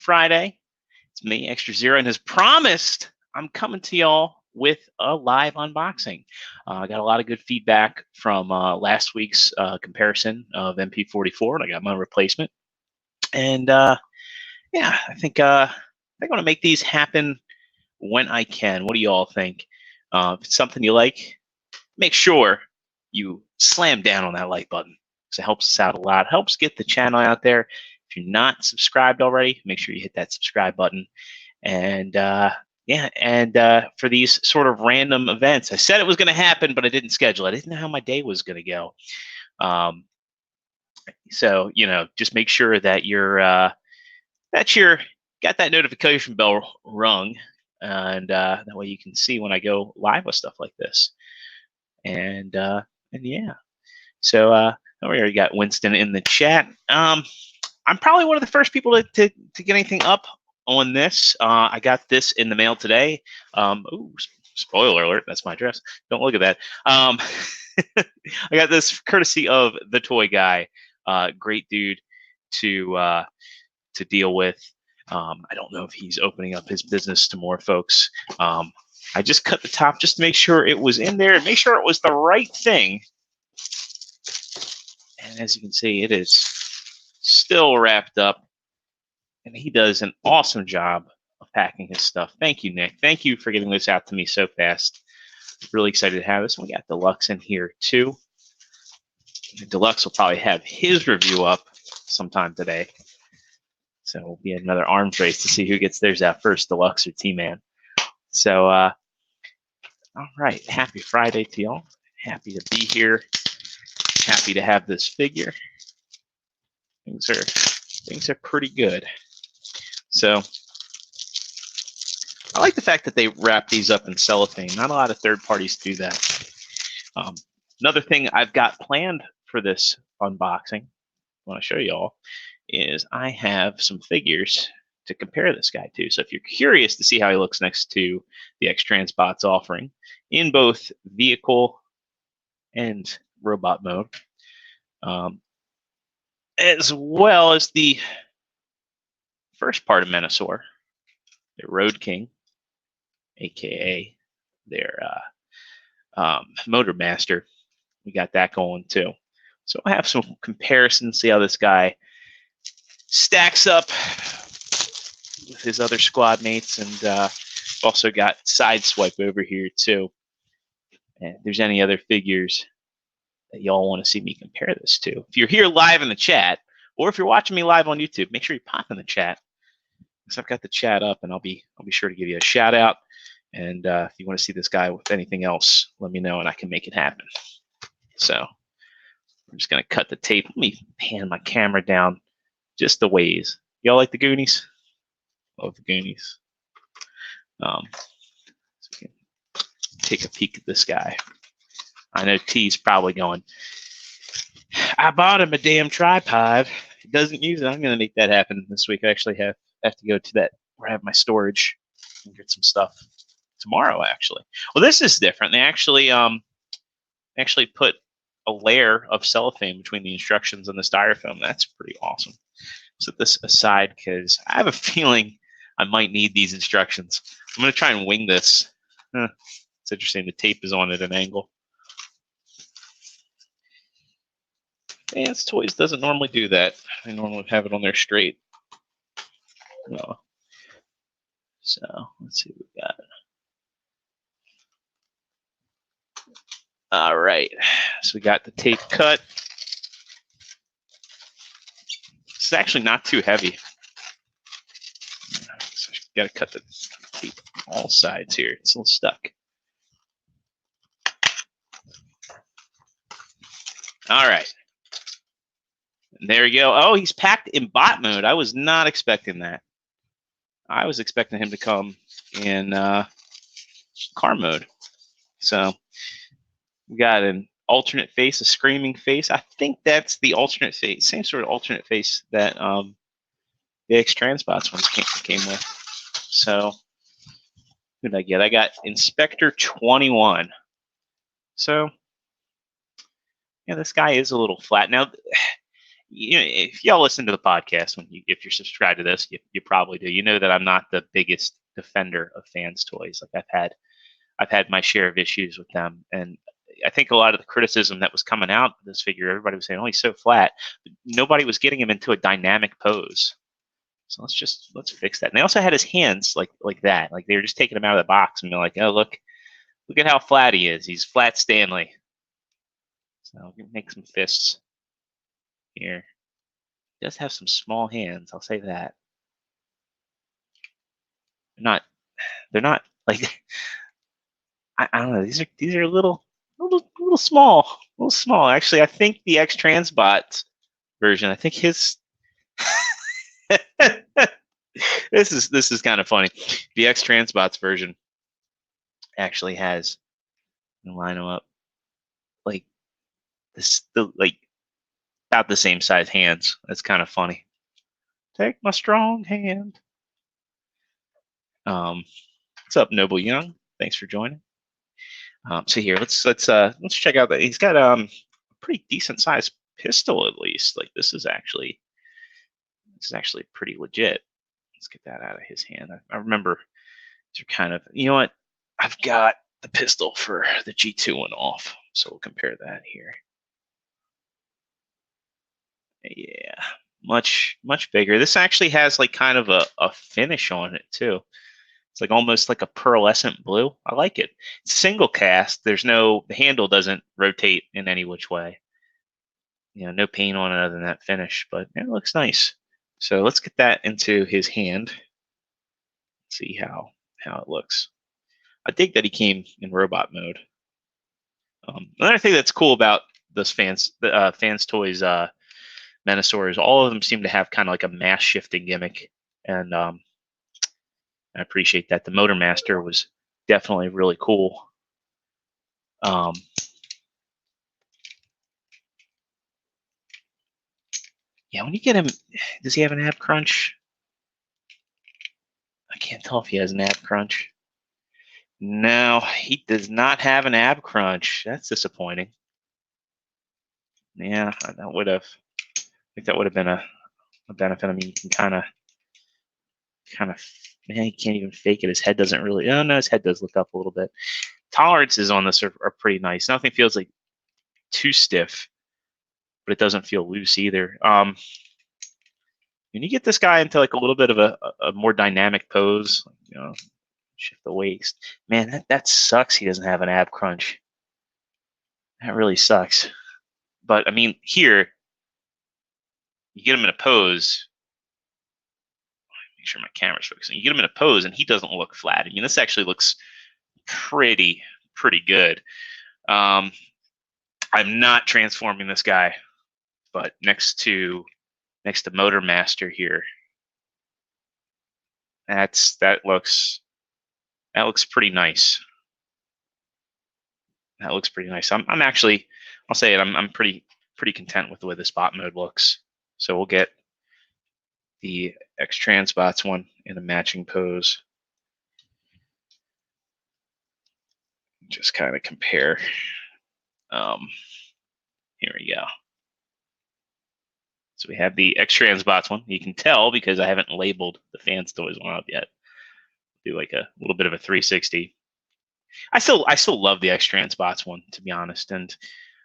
Friday. It's me, Extra Zero, and as promised, I'm coming to y'all with a live unboxing. I got a lot of good feedback from last week's comparison of MP44, and I got my replacement. And yeah, I think I'm going to make these happen when I can. What do you all think? If it's something you like, make sure you slam down on that like button because it helps us out a lot. It helps get the channel out there. If you're not subscribed already, make sure you hit that subscribe button. And yeah, and for these sort of random events, I said it was going to happen, but I didn't schedule it. I didn't know how my day was going to go. So just make sure that you're got that notification bell rung, and that way you can see when I go live with stuff like this. And yeah, so we already got Winston in the chat. I'm probably one of the first people to get anything up on this. I got this in the mail today. Ooh, spoiler alert, that's my address. Don't look at that. I got this courtesy of the toy guy. Great dude to deal with. I don't know if he's opening up his business to more folks. I just cut the top just to make sure it was in there and make sure it was the right thing. And as you can see, it is still wrapped up. And he does an awesome job of packing his stuff. Thank you, Nick. Thank you for getting this out to me so fast. Really excited to have this. We got Deluxe in here too. Deluxe will probably have his review up sometime today. So it'll be another arms race to see who gets theirs out first, Deluxe or T-Man. So, all right. Happy Friday to y'all. Happy to be here. Happy to have this figure. Things are pretty good. So I like the fact that they wrap these up in cellophane. Not a lot of third parties do that. Another thing I've got planned for this unboxing, I want to show you all, is I have some figures to compare this guy to. So if you're curious to see how he looks next to the X-Transbots offering in both vehicle and robot mode, as well as the first part of Menasor, their Road King, aka their Motor Master. We got that going too. So I'll have some comparisons, see how this guy stacks up with his other squad mates, and also got Sideswipe over here too. And if there's any other figures that y'all want to see me compare this to, if you're here live in the chat, or if you're watching me live on YouTube, make sure you pop in the chat because I've got the chat up, and I'll be sure to give you a shout out. And if you want to see this guy with anything else, let me know, and I can make it happen. So I'm just gonna cut the tape. Let me pan my camera down just a ways. Y'all like the Goonies? Love the Goonies. So we can take a peek at this guy. I know T's probably going, I bought him a damn tripod. He doesn't use it. I'm going to make that happen this week. I actually have to go to that where I have my storage and get some stuff tomorrow, actually. Well, this is different. They actually put a layer of cellophane between the instructions and the styrofoam. That's pretty awesome. Set this aside because I have a feeling I might need these instructions. I'm going to try and wing this. It's interesting. The tape is on at an angle. Fanstoys doesn't normally do that. They normally have it on there straight. No. So let's see what we got. All right. So we got the tape cut. It's actually not too heavy. So got to cut the tape on all sides here. It's a little stuck. All right. And there you go. Oh, he's packed in bot mode. I was not expecting that. I was expecting him to come in car mode. So we got an alternate face, a screaming face. I think that's the alternate face, same sort of alternate face that the X-Transbots ones came with. So who did I get? I got Inspector 21. So yeah, this guy is a little flat. Now, if y'all listen to the podcast, if you're subscribed to this, you probably do. You know that I'm not the biggest defender of Fanstoys. Like I've had my share of issues with them, and I think a lot of the criticism that was coming out of this figure, everybody was saying, "Oh, he's so flat." But nobody was getting him into a dynamic pose. So let's fix that. And they also had his hands like that, like they were just taking him out of the box and they're like, "Oh, look at how flat he is. He's flat Stanley." So we can make some fists here. He does have some small hands, I'll say that. They're not like I don't know. These are a little small, a little small. Actually, I think the X Transbot version. I think his. This is kind of funny. The X Transbots version actually has. Line them up like like about the same size hands. That's kind of funny. Take my strong hand. What's up, Noble Young? Thanks for joining. So here, let's check out that he's got a pretty decent sized pistol at least. Like this is actually pretty legit. Let's get that out of his hand. I remember these are kind of, you know what? I've got the pistol for the G2 one off, so we'll compare that here. Yeah, much bigger. This actually has like kind of a finish on it too. It's like almost like a pearlescent blue. I like it. It's single cast. The handle doesn't rotate in any which way. No paint on it other than that finish, but it looks nice. So let's get that into his hand. See how it looks. I dig that he came in robot mode. Another thing that's cool about this Fanstoys Menasor is all of them seem to have kind of like a mass shifting gimmick, and I appreciate that. The Motor Master was definitely really cool. Yeah, when you get him, does he have an ab crunch? I can't tell if he has an ab crunch. No, he does not have an ab crunch. That's disappointing. Yeah, I think that would have been a benefit. I mean, you can kind of, man, he can't even fake it. His head doesn't really. Oh no, his head does look up a little bit. Tolerances on this are pretty nice. Nothing feels like too stiff, but it doesn't feel loose either. When you get this guy into like a little bit of a more dynamic pose, shift the waist. Man, that sucks. He doesn't have an ab crunch. That really sucks. But I mean, here you get him in a pose. Make sure my camera's focusing. You get him in a pose, and he doesn't look flat. I mean, this actually looks pretty good. I'm not transforming this guy, but next to Motor Master here, that looks pretty nice. That looks pretty nice. I'm actually, I'll say it. I'm pretty content with the way the spot mode looks. So we'll get the X Transbots one in a matching pose. Just kind of compare. Here we go. So we have the X Transbots one. You can tell because I haven't labeled the Fanstoys one up yet. Do like a little bit of a 360. I still love the X Transbots one, to be honest, and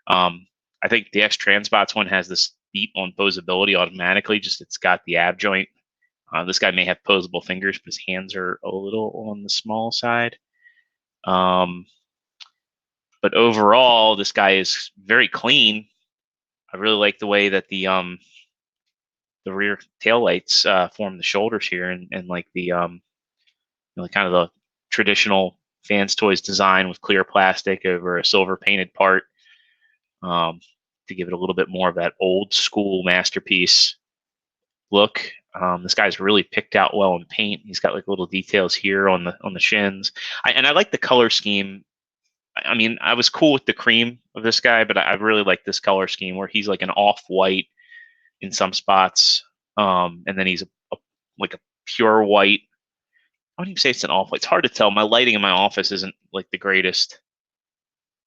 I think the X Transbots one has this beat on posability automatically. Just it's got the ab joint. This guy may have posable fingers, but his hands are a little on the small side. But overall, this guy is very clean. I really like the way that the rear taillights form the shoulders here, and like the kind of the traditional Fanstoys design with clear plastic over a silver painted part to give it a little bit more of that old school masterpiece look. This guy's really picked out well in paint. He's got like little details here on the shins, and I like the color scheme. I mean, I was cool with the cream of this guy, but I really like this color scheme where he's like an off-white in some spots, and then he's like a pure white. I wouldn't even say it's an off-white. It's hard to tell. My lighting in my office isn't like the greatest.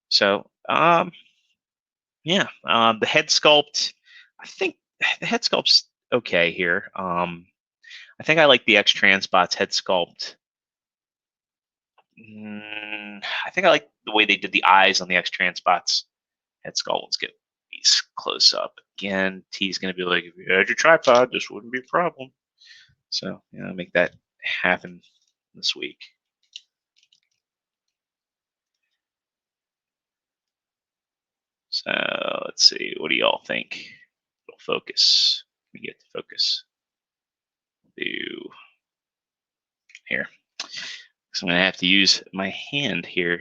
So, yeah, the head sculpt. I think the head sculpt's okay here. I think I like the X Transbots head sculpt. I think I like the way they did the eyes on the X Transbots head sculpt. Let's get these close up. Again, T's going to be like, if you had your tripod, this wouldn't be a problem. So, make that happen this week. So, let's see. What do y'all think? It'll focus. Let me get the focus. Do here. So I'm going to have to use my hand here.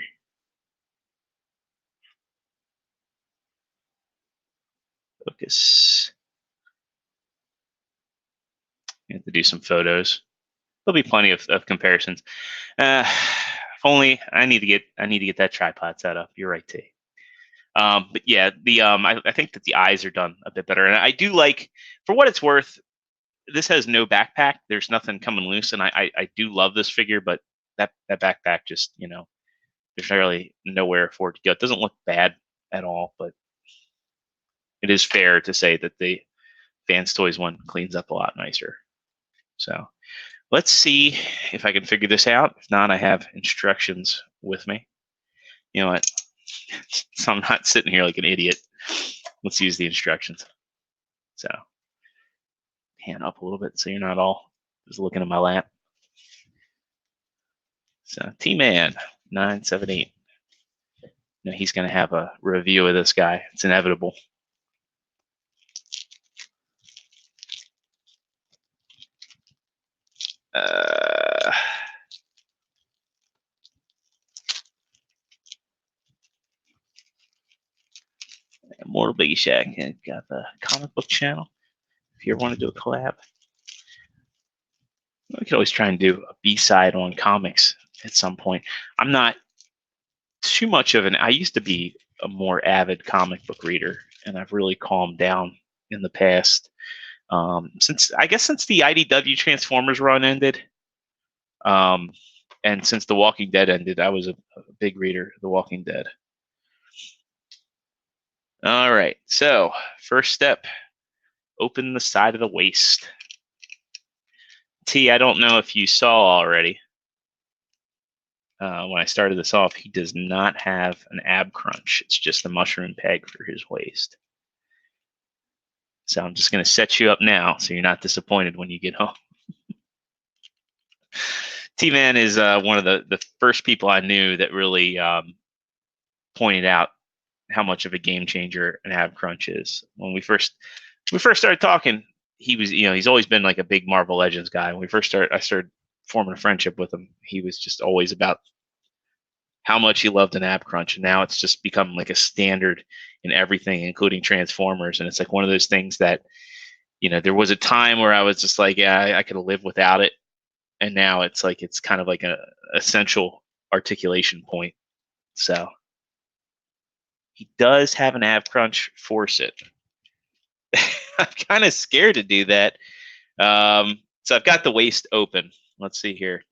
Focus. I have to do some photos. There'll be plenty of comparisons. If only I need to get that tripod set up. You're right, T. But yeah, I think that the eyes are done a bit better, and I do like, for what it's worth, this has no backpack. There's nothing coming loose, and I do love this figure, but that backpack just there's really nowhere for it to go. It doesn't look bad at all, but it is fair to say that the Fanstoys one cleans up a lot nicer. So let's see if I can figure this out. If not, I have instructions with me. You know what? So I'm not sitting here like an idiot. Let's use the instructions. So hand up a little bit so you're not all just looking at my lap. So T-Man 978. He's going to have a review of this guy. It's inevitable. Mortal Biggie Shack. Got the comic book channel. If you ever want to do a collab, we could always try and do a B-side on comics at some point. I'm not too much of I used to be a more avid comic book reader, and I've really calmed down in the past. Since the IDW Transformers run ended, and since The Walking Dead ended, I was a big reader of The Walking Dead. All right, so first step, open the side of the waist. T, I don't know if you saw already, when I started this off, he does not have an ab crunch. It's just a mushroom peg for his waist. So I'm just going to set you up now so you're not disappointed when you get home. T-Man is one of the first people I knew that really pointed out how much of a game changer an ab crunch is. When we first started talking, he was, he's always been like a big Marvel Legends guy. When I started forming a friendship with him. He was just always about how much he loved an ab crunch, and now it's just become like a standard in everything, including Transformers. And it's like one of those things that, there was a time where I was just like, yeah, I could live without it, and now it's like it's kind of like a essential articulation point. So he does have an ab crunch. Force it. I'm kind of scared to do that. So I've got the waist open. Let's see here,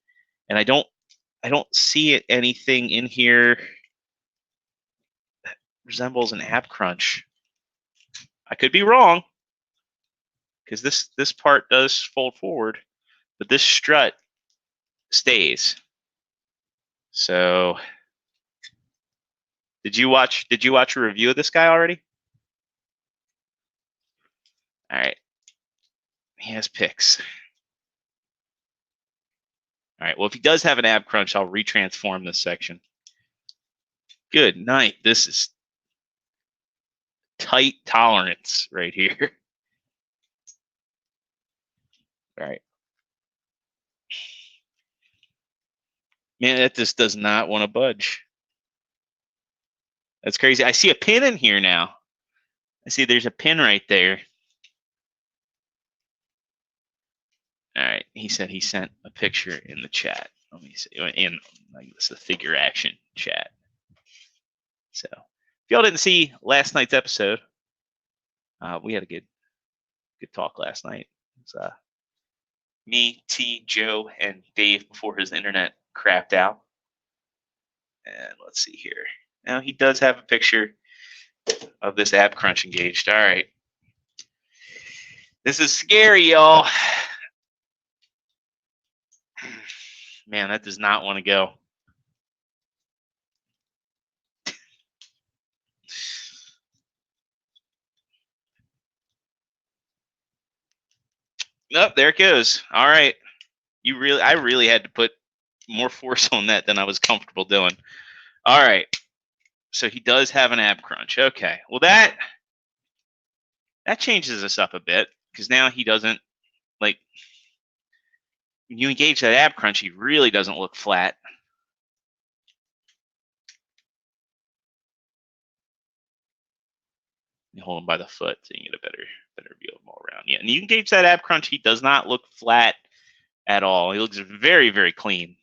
and I don't see anything in here that resembles an ab crunch. I could be wrong, because this part does fold forward, but this strut stays. So did you watch a review of this guy already? All right. He has pics. All right. Well, if he does have an ab crunch, I'll retransform this section. Good night. This is tight tolerance right here. All right. Man, that just does not want to budge. That's crazy. I see a pin in here now. I see there's a pin right there. All right. He said he sent a picture in the chat. Let me see. In like this, the figure action chat. So if y'all didn't see last night's episode, we had a good talk last night. It's me, T, Joe, and Dave before his internet crapped out. And let's see here. Now he does have a picture of this ab crunch engaged. All right. This is scary, y'all. Man, that does not want to go. Nope, there it goes. All right. I really had to put more force on that than I was comfortable doing. All right. So he does have an ab crunch. Okay. Well, that changes us up a bit because now he doesn't like when you engage that ab crunch, he really doesn't look flat. You hold him by the foot so you get a better view of him all around. Yeah, and you engage that ab crunch, he does not look flat at all. He looks very, very clean.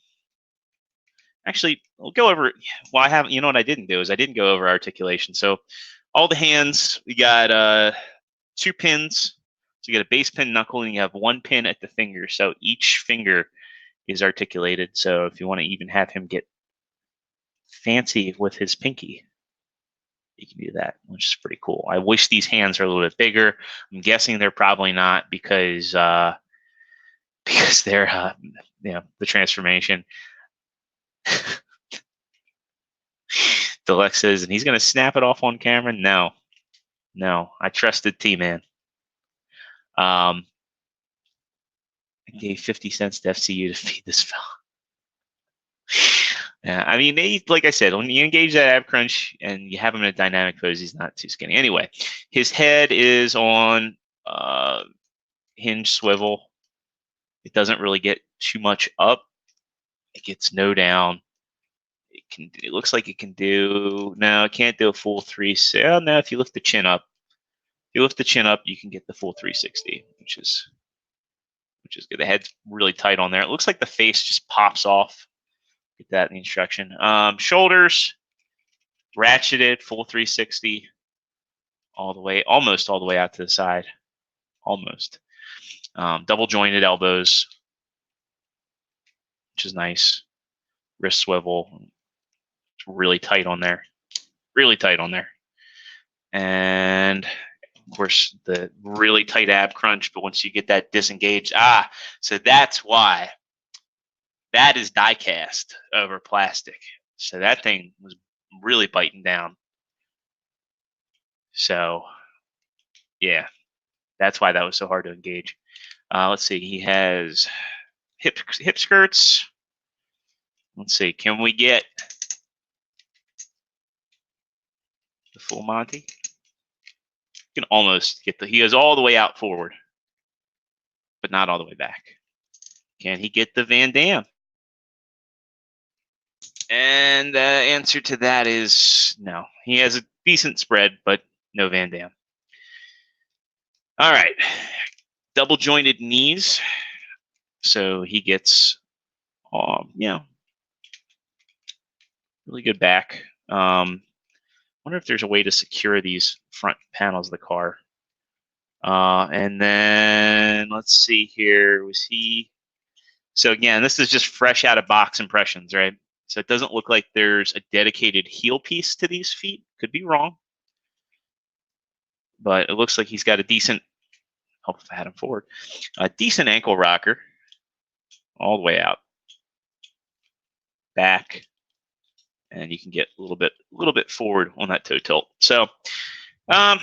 Actually, we'll go over. Well, I haven't. You know what I didn't do is I didn't go over articulation. So, all the hands, we got 2 pins. So you got a base pin knuckle, and you have 1 pin at the finger. So each finger is articulated. So if you want to even have him get fancy with his pinky, you can do that, which is pretty cool. I wish these hands are a little bit bigger. I'm guessing they're probably not because they're the transformation. Deluxe says, and he's going to snap it off on camera. No, I trusted T-Man. I gave 50 cents to FCU to feed this fella. Yeah, I mean, like I said, when you engage that ab crunch and you have him in a dynamic pose, he's not too skinny. Anyway, his head is on hinge swivel. It doesn't really get too much up. It gets no down. It looks like it can do. No, it can't do a full 360. Oh, no, if you lift the chin up, you can get the full 360, which is good. The head's really tight on there. It looks like the face just pops off. Get that in the instruction. Shoulders ratcheted, full 360, almost all the way out to the side, almost. Double jointed elbows, which is nice. Wrist swivel, it's really tight on there, and of course the really tight ab crunch. But once you get that disengaged, so that's why that is die cast over plastic. So that thing was really biting down. So yeah, that's why that was so hard to engage. Let's see, he has hip skirts. Let's see, can we get the full Monty? You can almost get he goes all the way out forward, but not all the way back. Can he get the Van Damme? And the answer to that is no. He has a decent spread, but no Van Damme. All right. Double jointed knees. So he gets, really good back. Wonder if there's a way to secure these front panels of the car. And then let's see here. Was he? So again, this is just fresh out of box impressions, right? So it doesn't look like there's a dedicated heel piece to these feet. Could be wrong. But it looks like he's got a decent, hope if I had him forward, a decent ankle rocker all the way out. Back. And you can get a little bit forward on that toe tilt. So, all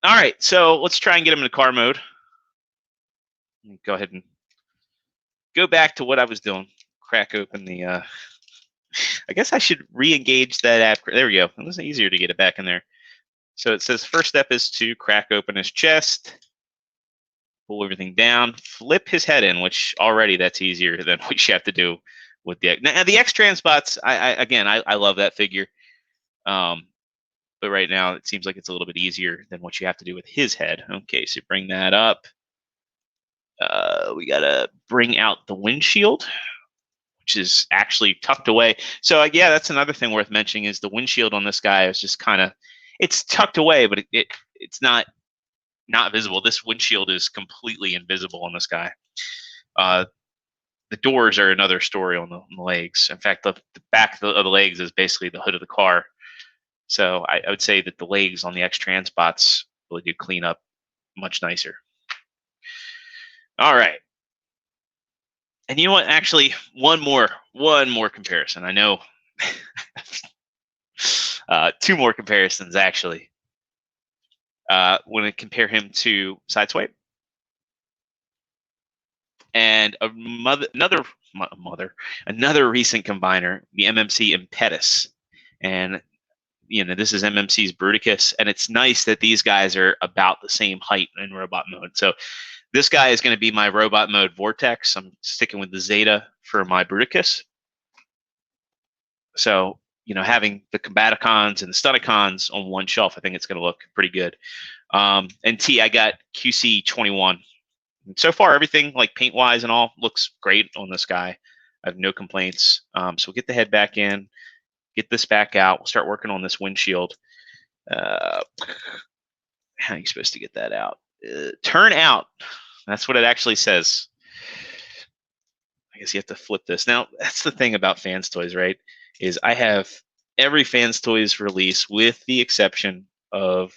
right. So let's try and get him into car mode. Go ahead and go back to what I was doing. Crack open the. I guess I should re-engage that app. There we go. It was easier to get it back in there. So it says first step is to crack open his chest, pull everything down, flip his head in, which already that's easier than what you have to do with the now the X Transbots. I love that figure, but right now it seems like it's a little bit easier than what you have to do with his head. Okay, so bring that up. We gotta bring out the windshield, which is actually tucked away. So yeah, that's another thing worth mentioning is the windshield on this guy is just kind of, it's tucked away, but it's not visible. This windshield is completely invisible on this guy. The doors are another story on the legs. In fact, the back of the legs is basically the hood of the car. So I would say that the legs on the X Transbots really do clean up much nicer. All right. And you know what? Actually, one more comparison. I know. Two more comparisons actually. When I compare him to Sideswipe and another recent combiner, the MMC Impetus, and this is MMC's Bruticus, and it's nice that these guys are about the same height in robot mode. So this guy is going to be my robot mode Vortex. I'm sticking with the Zeta for my Bruticus. So, having the Combaticons and the Stunticons on one shelf, I think it's going to look pretty good. And T, I got QC21. So far, everything like paint wise and all looks great on this guy. I have no complaints. So we'll get the head back in, get this back out. We'll start working on this windshield. How are you supposed to get that out? Turn out. That's what it actually says. I guess you have to flip this. Now, that's the thing about Fanstoys, right? Is I have every Fanstoys release with the exception of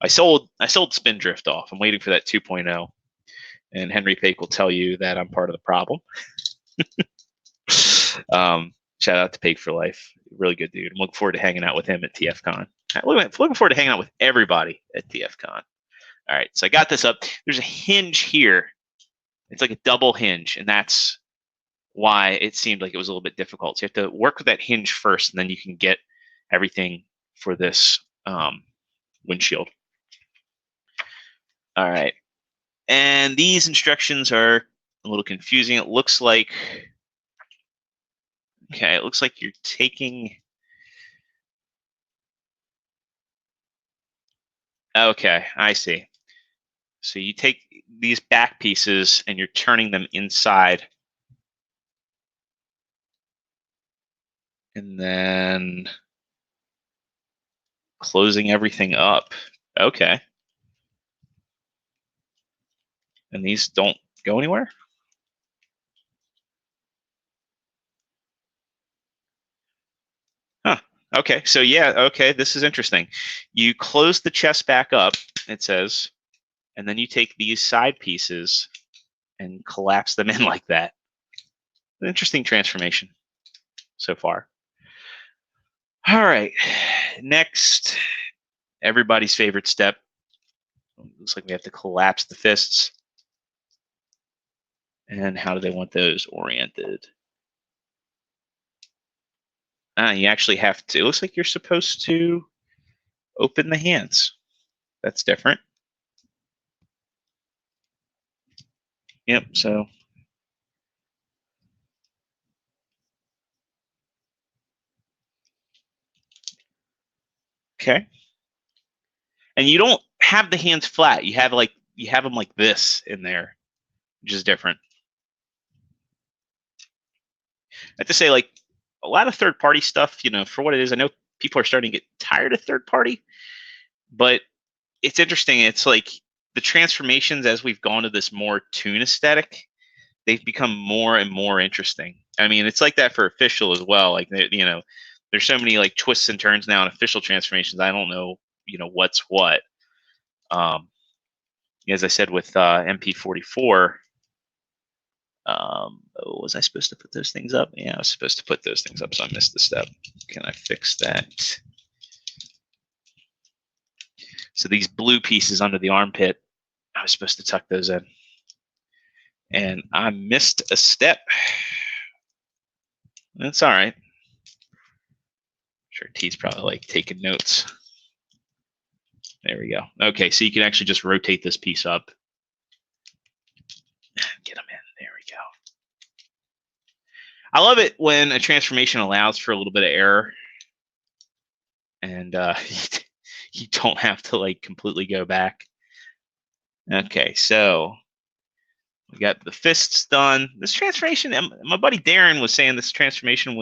I sold Spindrift off. I'm waiting for that 2.0. And Henry Pake will tell you that I'm part of the problem. Shout out to Pake for life. Really good dude. I'm looking forward to hanging out with him at TFCon. Looking forward to hanging out with everybody at TFCon. All right, so I got this up. There's a hinge here. It's like a double hinge, and that's why it seemed like it was a little bit difficult. So you have to work with that hinge first, and then you can get everything for this windshield. All right. And these instructions are a little confusing. It looks like, okay, it looks like you're taking, okay, I see. So you take these back pieces and you're turning them inside. And then closing everything up. Okay. And these don't go anywhere? Huh. Okay, so yeah, okay, this is interesting. You close the chest back up, it says, and then you take these side pieces and collapse them in like that. An interesting transformation so far. All right, next, everybody's favorite step. Looks like we have to collapse the fists. And how do they want those oriented? You actually have to, it looks like you're supposed to open the hands. That's different. Yep, so. Okay. And you don't have the hands flat. You have them like this in there, which is different. I have to say, like, a lot of third-party stuff, for what it is, I know people are starting to get tired of third-party, but it's interesting. It's like the transformations as we've gone to this more toon aesthetic, they've become more and more interesting. I mean, it's like that for official as well. Like, there's so many like twists and turns now in official transformations. I don't know, what's what. As I said with MP44, was I supposed to put those things up? Yeah, I was supposed to put those things up, so I missed the step. Can I fix that? So these blue pieces under the armpit, I was supposed to tuck those in. And I missed a step. That's all right. I'm sure T's probably like taking notes. There we go. Okay, so you can actually just rotate this piece up. Get them in. There we go. I love it when a transformation allows for a little bit of error. And you don't have to like completely go back. Okay, so we got the fists done. This transformation, my buddy Darren was saying this transformation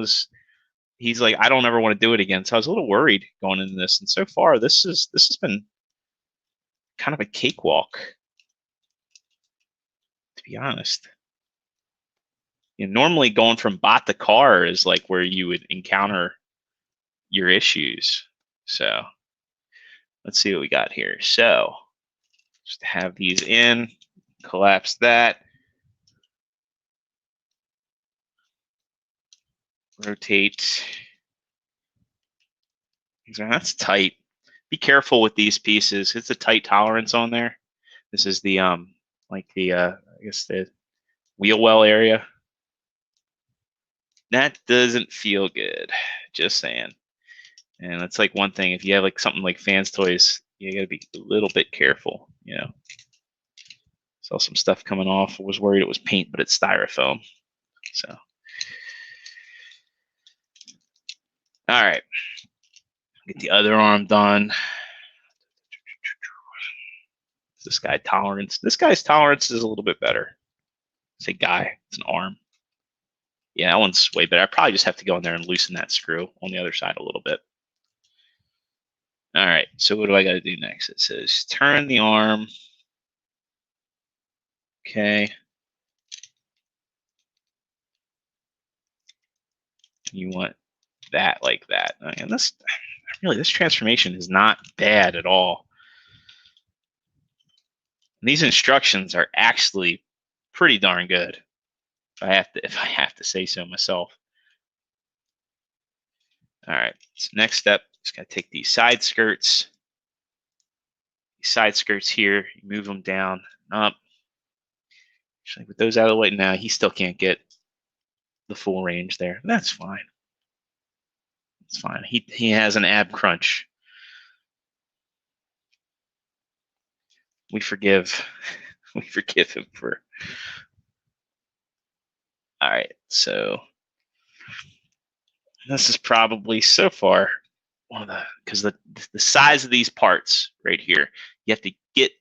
he's like, I don't ever want to do it again. So I was a little worried going into this. And so far, this has been kind of a cakewalk, to be honest. Normally going from bot to car is like where you would encounter your issues. So let's see what we got here. So just have these in, collapse that. rotate. That's tight. Be careful with these pieces. It's a tight tolerance on there. This is the like the I guess the wheel well area. That doesn't feel good. Just saying. And that's like one thing. If you have like something like Fanstoys, you got to be a little bit careful. You know. Saw some stuff coming off. I was worried it was paint, but it's styrofoam. So, all right. Get the other arm done. This guy tolerance. This guy's tolerance is a little bit better. Say guy. It's an arm. Yeah, that one's way better. I probably just have to go in there and loosen that screw on the other side a little bit. All right. So what do I got to do next? It says turn the arm. Okay. You want that like that. And this transformation is not bad at all. And these instructions are actually pretty darn good. If I have to say so myself. All right. So next step, just gotta take these side skirts. These side skirts here, you move them down and up. Actually, with those out of the way now, he still can't get the full range there. That's fine. It's fine. He has an ab crunch. We forgive him for. All right, so this is probably so far one of the because the size of these parts right here, you have to get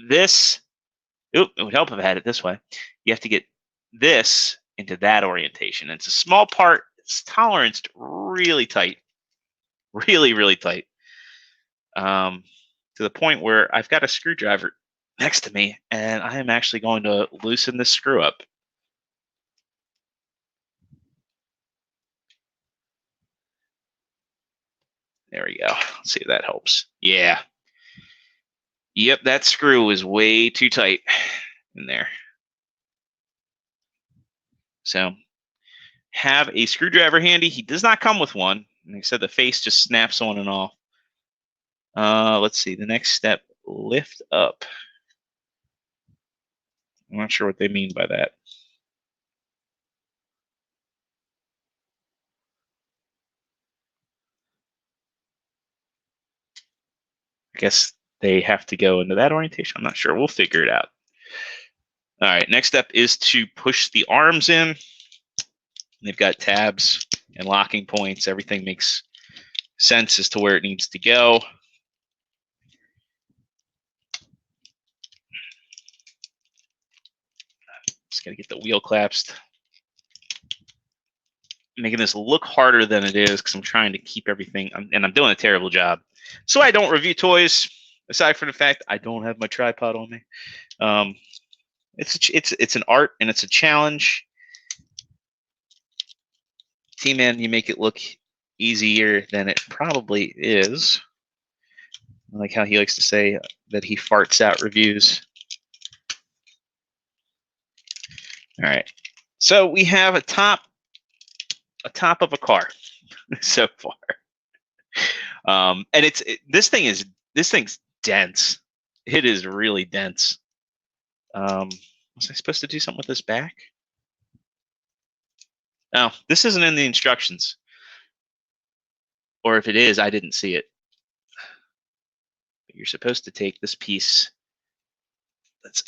this. Oop, it would help if I had it this way. You have to get this into that orientation. It's a small part. It's toleranced really tight, really tight. To the point where I've got a screwdriver next to me, and I am actually going to loosen this screw up. There we go. Let's see if that helps. Yeah. Yep, that screw is way too tight in there. So have a screwdriver handy. He does not come with one. Like I said, the face just snaps on and off. Let's see. The next step, lift up. I'm not sure what they mean by that. I guess they have to go into that orientation. I'm not sure. We'll figure it out. All right, next step is to push the arms in. They've got tabs and locking points. Everything makes sense as to where it needs to go. Just got to get the wheel collapsed. Making this look harder than it is because I'm trying to keep everything, and I'm doing a terrible job. So I don't review toys, aside from the fact I don't have my tripod on me. It's an art and it's a challenge. T-Man, you make it look easier than it probably is. I like how he likes to say that he farts out reviews. All right, so we have a top of a car so far, and this thing's dense. It is really dense. Was I supposed to do something with this back? No, this isn't in the instructions. Or if it is, I didn't see it. But you're supposed to take this piece that's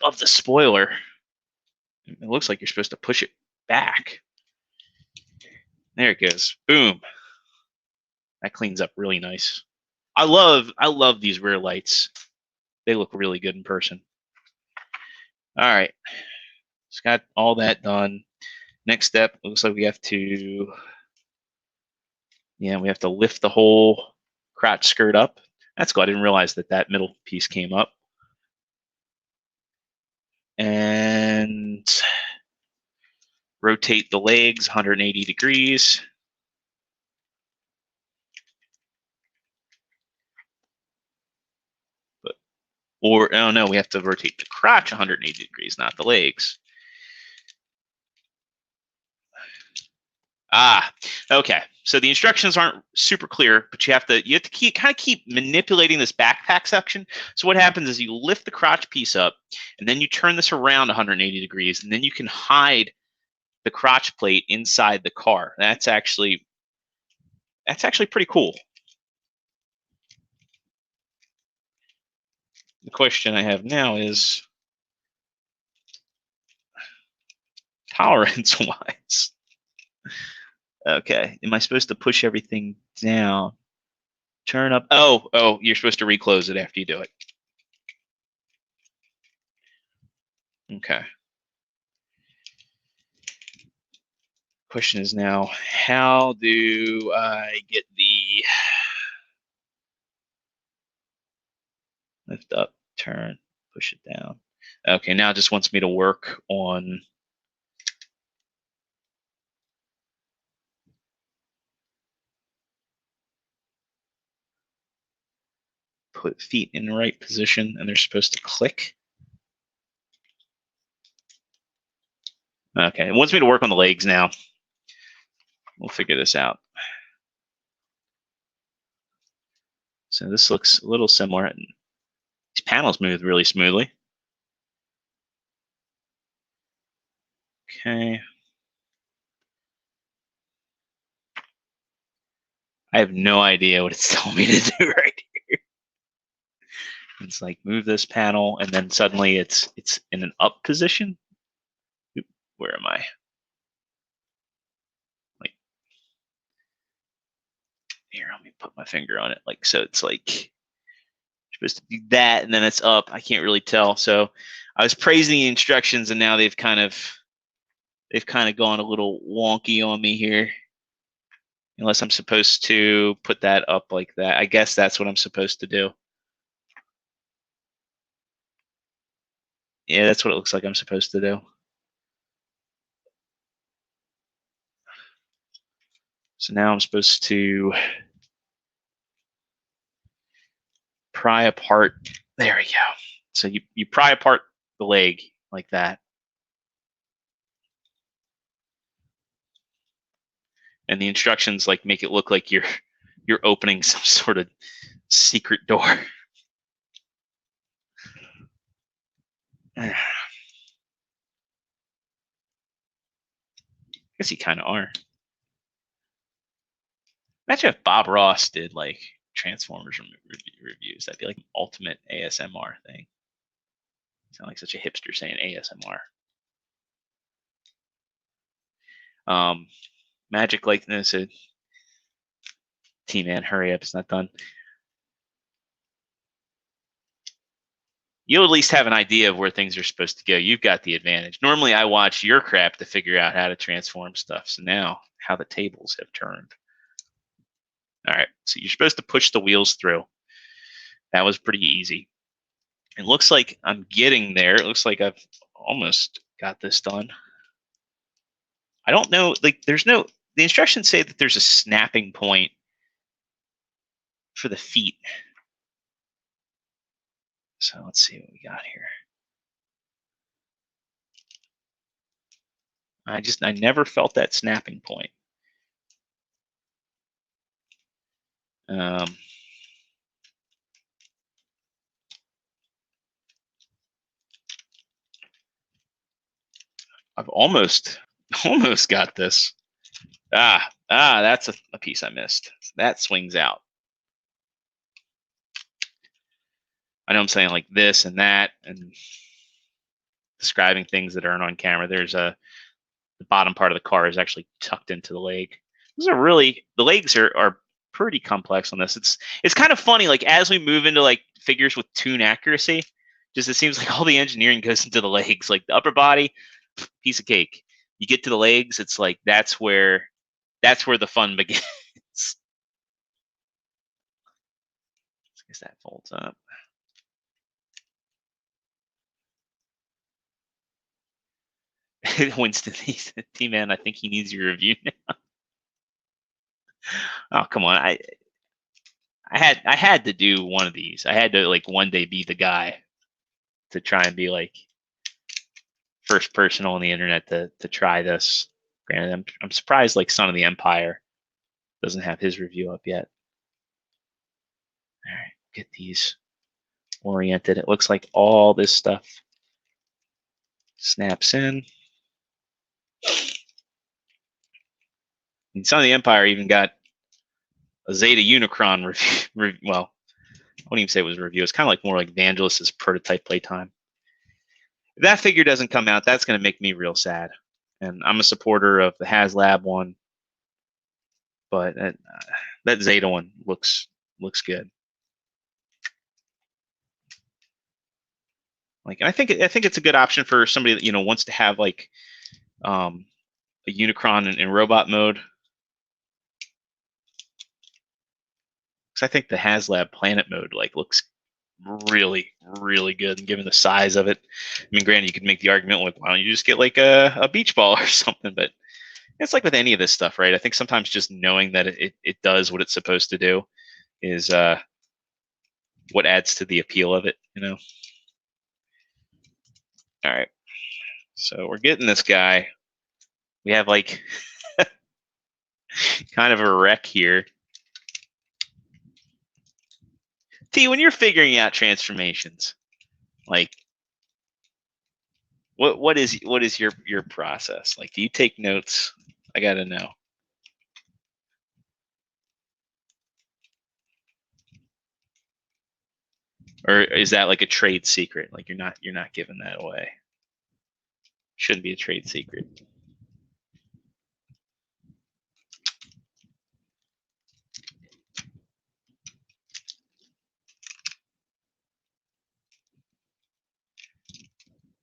above the spoiler. It looks like you're supposed to push it back. There it goes. Boom. That cleans up really nice. I love these rear lights. They look really good in person. All right. Just got all that done. Next step, looks like we have to lift the whole crotch skirt up. That's cool. I didn't realize that middle piece came up. And rotate the legs 180 degrees. Oh no, we have to rotate the crotch 180 degrees, not the legs. Okay. So the instructions aren't super clear, but you have to keep manipulating this backpack section. So what happens is you lift the crotch piece up, and then you turn this around 180 degrees, and then you can hide the crotch plate inside the car. That's actually pretty cool. The question I have now is tolerance wise. Okay. Am I supposed to push everything down? Turn up. Oh, you're supposed to reclose it after you do it. Okay. Question is now, how do I get the lift up, turn, push it down? Okay, now it just wants me to work on put feet in the right position, and they're supposed to click. Okay, it wants me to work on the legs now. We'll figure this out. So this looks a little similar. These panels move really smoothly. Okay. I have no idea what it's telling me to do right here. It's like move this panel, and then suddenly it's in an up position. Oop, where am I? Like here, let me put my finger on it. Like so, it's like supposed to do that, and then it's up. I can't really tell. So I was praising the instructions, and now they've kind of gone a little wonky on me here. Unless I'm supposed to put that up like that. I guess that's what I'm supposed to do. Yeah, that's what it looks like I'm supposed to do. So now I'm supposed to pry apart. There we go. So you pry apart the leg like that. And the instructions like make it look like you're opening some sort of secret door. I guess you kind of are. Imagine if Bob Ross did like Transformers reviews. That'd be like an ultimate ASMR thing. Sound like such a hipster saying ASMR. Magic likeness. T-Man, hurry up! It's not done. You'll at least have an idea of where things are supposed to go. You've got the advantage. Normally, I watch your crap to figure out how to transform stuff. So now, how the tables have turned. All right, so you're supposed to push the wheels through. That was pretty easy. It looks like I'm getting there. It looks like I've almost got this done. I don't know, like the instructions say that there's a snapping point for the feet. So let's see what we got here. I never felt that snapping point. I've almost got this. That's a piece I missed. That swings out. I know I'm saying like this and that and describing things that aren't on camera. There's the bottom part of the car is actually tucked into the leg. The legs are pretty complex on this. It's kind of funny, like as we move into like figures with tune accuracy, just it seems like all the engineering goes into the legs. Like the upper body, piece of cake. You get to the legs, it's like that's where the fun begins. I guess that folds up. Winston, T-Man, I think he needs your review now. Oh, come on. I had to do one of these. I had to like one day be the guy to try and be like first person on the internet to try this Granted, I'm surprised like Son of the Empire doesn't have his review up yet. All right, get these oriented. It looks like all this stuff snaps in. And Son of the Empire even got a Zeta Unicron review. Well, I wouldn't even say it was a review. It's kind of like more like Vangelis's prototype playtime. If that figure doesn't come out, that's going to make me real sad. And I'm a supporter of the HasLab one, but that Zeta one looks good. Like, I think it's a good option for somebody that wants to have like a Unicron in robot mode. Because I think the HasLab Planet mode like looks really good, and given the size of it. I mean, granted, you could make the argument like, why don't you just get like a beach ball or something? But it's like with any of this stuff, right? I think sometimes just knowing that it does what it's supposed to do is what adds to the appeal of it, All right, so we're getting this guy. We have like kind of a wreck here. T, when you're figuring out transformations, like what is your process? Like, do you take notes? I gotta know. Or is that like a trade secret? Like you're not giving that away. Shouldn't be a trade secret.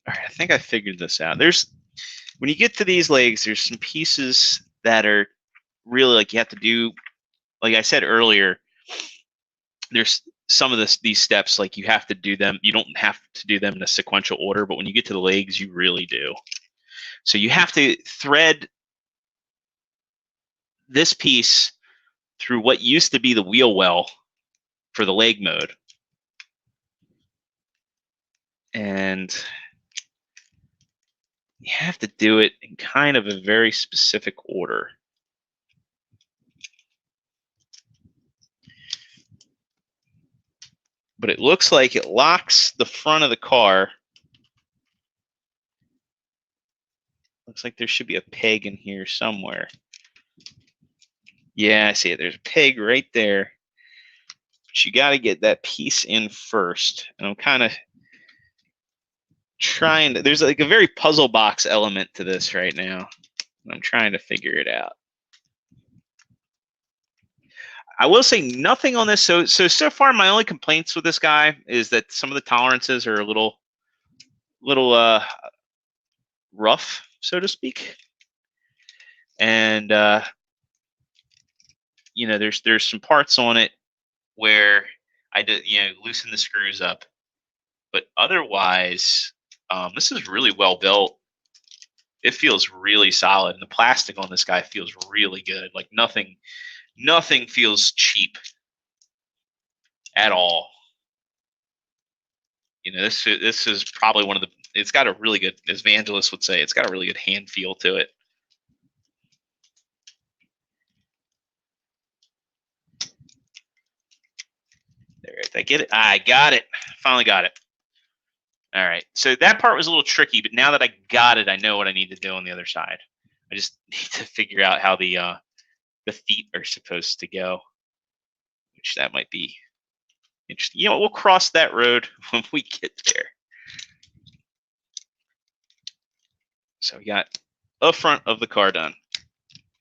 All right, I think I figured this out. When you get to these legs, there's some pieces that are really like you have to do. Like I said earlier, there's some of these steps like you have to do them. You don't have to do them in a sequential order, but when you get to the legs, you really do. So you have to thread this piece through what used to be the wheel well for the leg mode. And you have to do it in kind of a very specific order. But it looks like it locks the front of the car. Looks like there should be a peg in here somewhere. Yeah, I see it. There's a peg right there. But you got to get that piece in first. And I'm kind of trying to, there's like a very puzzle box element to this right now. I'm trying to figure it out. I will say nothing on this. So far, my only complaints with this guy is that some of the tolerances are a little rough, so to speak. And there's some parts on it where I did loosen the screws up, but otherwise, this is really well built. It feels really solid, and the plastic on this guy feels really good. Like nothing feels cheap at all. This is probably one of the. It's got a really good, as Vangelis would say, it's got a really good hand feel to it. There, I get it. I got it. Finally got it. All right. So that part was a little tricky, but now that I got it, I know what I need to do on the other side. I just need to figure out how the feet are supposed to go, which that might be interesting. We'll cross that road when we get there. So we got the front of the car done,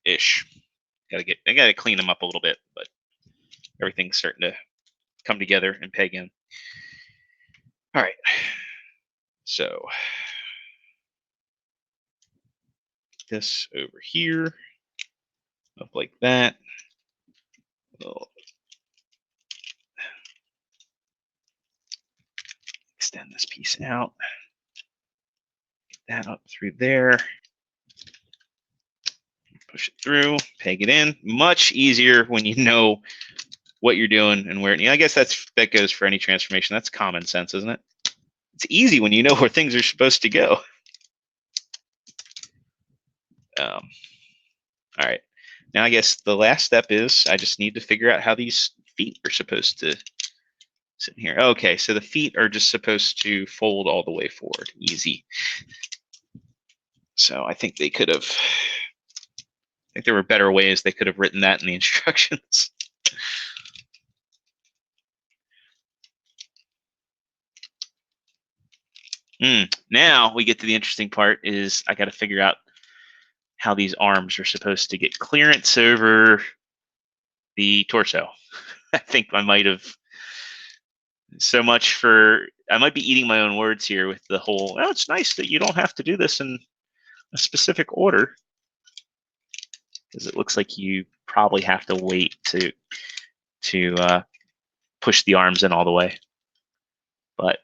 ish. I gotta clean them up a little bit, but everything's starting to come together and peg in. All right. So this over here, up like that. We'll extend this piece out. Get that up through there. Push it through, peg it in. Much easier when you know what you're doing and where. I guess that goes for any transformation. That's common sense, isn't it? It's easy when you know where things are supposed to go. All right. Now I guess the last step is I just need to figure out how these feet are supposed to sit in here. Okay, so the feet are just supposed to fold all the way forward. Easy. So I think they could have, I think there were better ways they could have written that in the instructions. Now we get to the interesting part is I got to figure out how these arms are supposed to get clearance over the torso. I think I might have so much for, I might be eating my own words here with the whole, well, it's nice that you don't have to do this in a specific order, because it looks like you probably have to wait to push the arms in all the way. But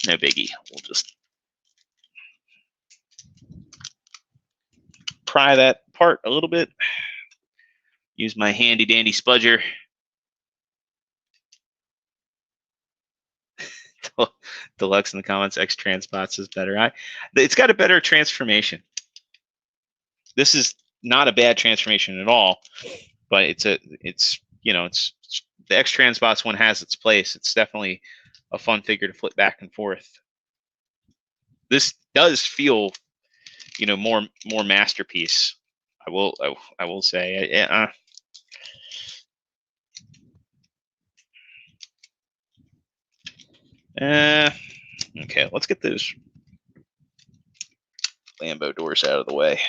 no biggie. We'll just pry that apart a little bit. Use my handy dandy spudger. Deluxe in the comments, X Transbots is better. It's got a better transformation. This is not a bad transformation at all, but it's the X Transbots one has its place. It's definitely a fun figure to flip back and forth. This does feel, more masterpiece. I will say. Okay, let's get those Lambo doors out of the way.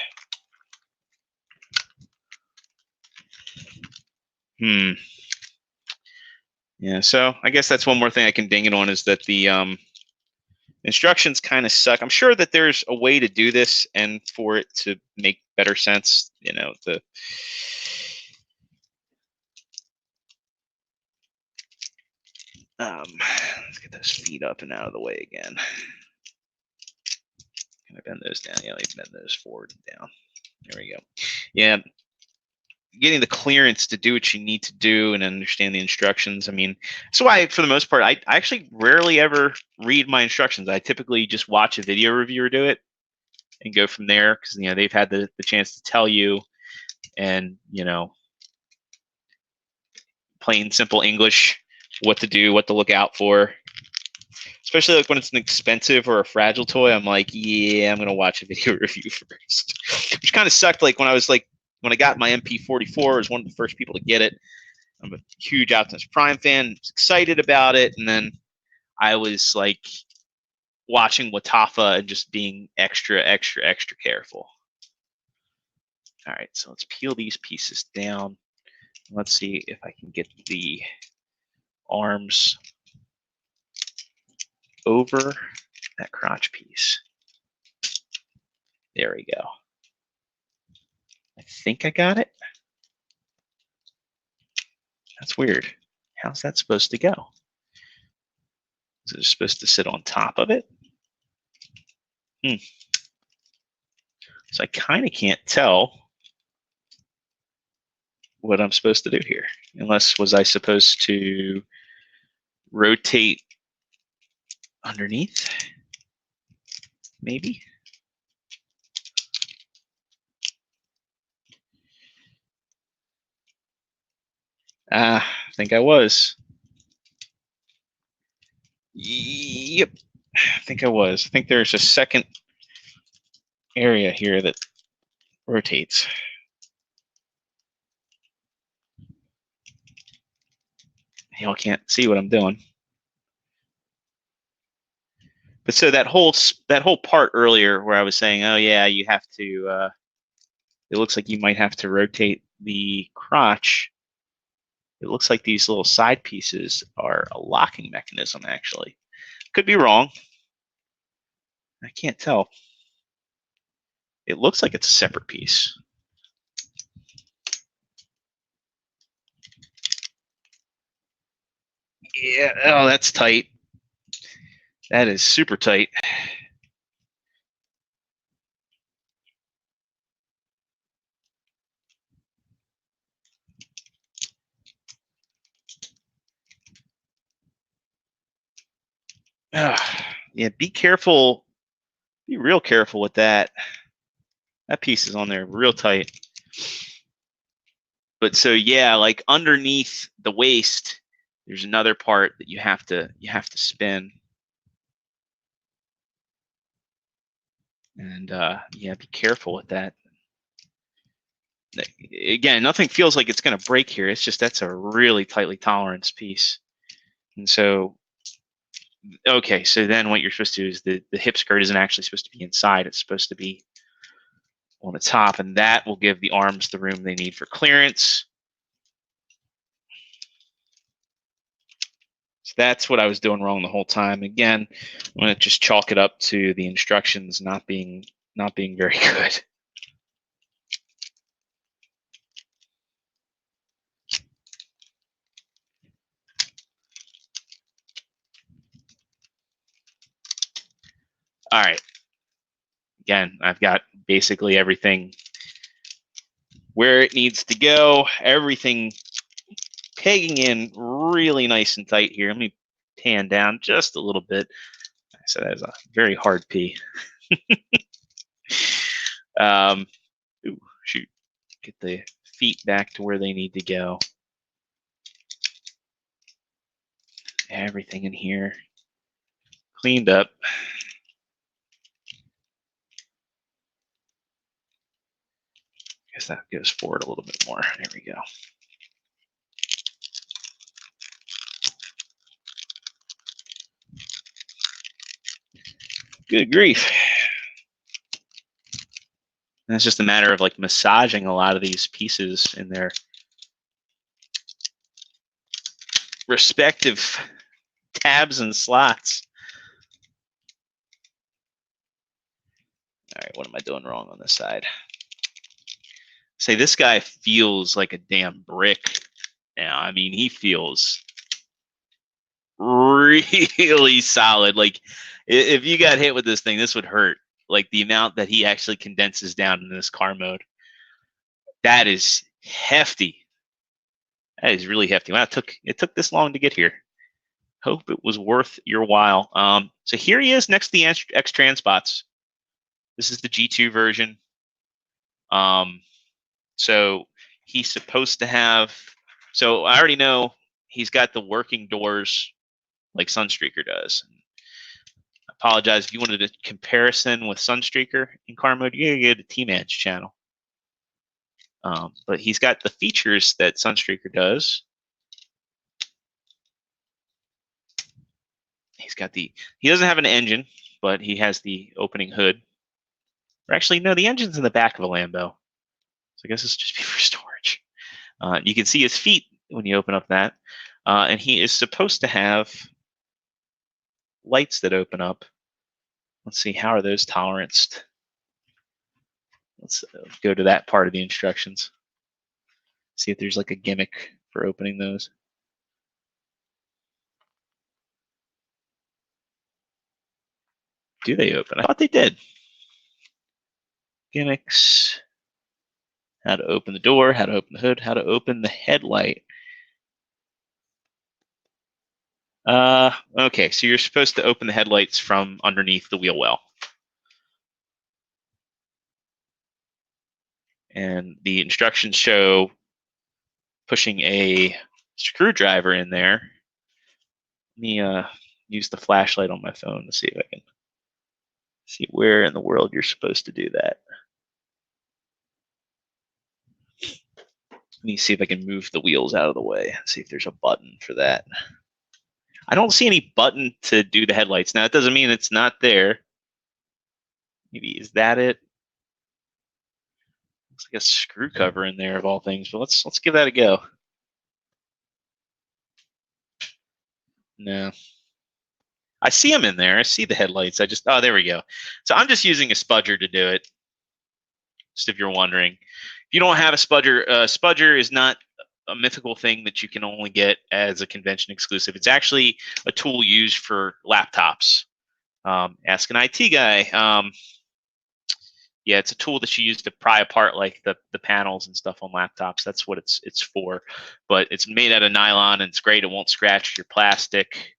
Yeah, so I guess that's one more thing I can ding it on, is that the instructions kind of suck. I'm sure that there's a way to do this and for it to make better sense. Let's get those feet up and out of the way again. Can I bend those down? Yeah, let me bend those forward and down. There we go. Yeah, getting the clearance to do what you need to do and understand the instructions. I mean, that's why, for the most part, I actually rarely ever read my instructions. I typically just watch a video reviewer do it and go from there, because they've had the chance to tell you, and plain simple English, what to do, what to look out for. Especially like when it's an expensive or a fragile toy, I'm like, yeah, I'm gonna watch a video review first. Which kind of sucked. Like when I got my MP44, I was one of the first people to get it. I'm a huge Optimus Prime fan, was excited about it, and then I was like watching Watafa and just being extra careful. All right, so let's peel these pieces down. Let's see if I can get the arms over that crotch piece. There we go. I think I got it. That's weird. How's that supposed to go? Is it supposed to sit on top of it? So I kind of can't tell what I'm supposed to do here. Unless, was I supposed to rotate underneath? Maybe? I think I was. Yep, I think I was. I think there's a second area here that rotates. Y'all can't see what I'm doing. But so that whole part earlier where I was saying, oh yeah, you have to, it looks like you might have to rotate the crotch. It looks like these little side pieces are a locking mechanism, actually. Could be wrong. I can't tell. It looks like it's a separate piece. Yeah, oh, that's tight. That is super tight. Yeah, be careful. Be real careful with that. That piece is on there real tight. But so yeah, like underneath the waist, there's another part that you have to spin. And yeah, be careful with that. Again, nothing feels like it's going to break here. It's just that's a really tightly tolerance piece. And so, okay, so then what you're supposed to do is the hip skirt isn't actually supposed to be inside. It's supposed to be on the top, and that will give the arms the room they need for clearance. So that's what I was doing wrong the whole time. Again, I'm going to just chalk it up to the instructions not being very good. All right. Again, I've got basically everything where it needs to go. Everything pegging in really nice and tight here. Let me pan down just a little bit. So that is a very hard P. Ooh, shoot. Get the feet back to where they need to go. Everything in here cleaned up. I guess that goes forward a little bit more. There we go. Good grief. And it's just a matter of like massaging a lot of these pieces in their respective tabs and slots. All right, what am I doing wrong on this side? Say this guy feels like a damn brick now. I mean, he feels really solid. Like if you got hit with this thing, this would hurt. Like the amount that he actually condenses down in this car mode. That is hefty. That is really hefty. Wow, it took this long to get here. Hope it was worth your while. So here he is next to the X-Trans spots. This is the G2 version. So he's supposed to have. So I already know he's got the working doors like Sunstreaker does. I apologize if you wanted a comparison with Sunstreaker in car mode. You gotta go to T-Man's channel. But he's got the features that Sunstreaker does. He's got he doesn't have an engine, but he has the opening hood. Or actually, no, the engine's in the back of a Lambo. So I guess it's just for storage. You can see his feet when you open up that. And he is supposed to have lights that open up. Let's see, how are those toleranced? Let's go to that part of the instructions. See if there's like a gimmick for opening those. Do they open? I thought they did. Gimmicks. How to open the door, how to open the hood, how to open the headlight. Okay, so you're supposed to open the headlights from underneath the wheel well. And the instructions show pushing a screwdriver in there. Let me use the flashlight on my phone to see if I can see where in the world you're supposed to do that. Let me see if I can move the wheels out of the way. See if there's a button for that. I don't see any button to do the headlights. Now, it doesn't mean it's not there. Maybe, is that it? Looks like a screw cover in there of all things, but let's give that a go. No. I see them in there. I see the headlights. Oh, there we go. So I'm just using a spudger to do it. Just if you're wondering. If you don't have a spudger, spudger is not a mythical thing that you can only get as a convention exclusive. It's actually a tool used for laptops. Ask an IT guy. Yeah, it's a tool that you use to pry apart like the panels and stuff on laptops. That's what it's for. But it's made out of nylon and it's great. It won't scratch your plastic.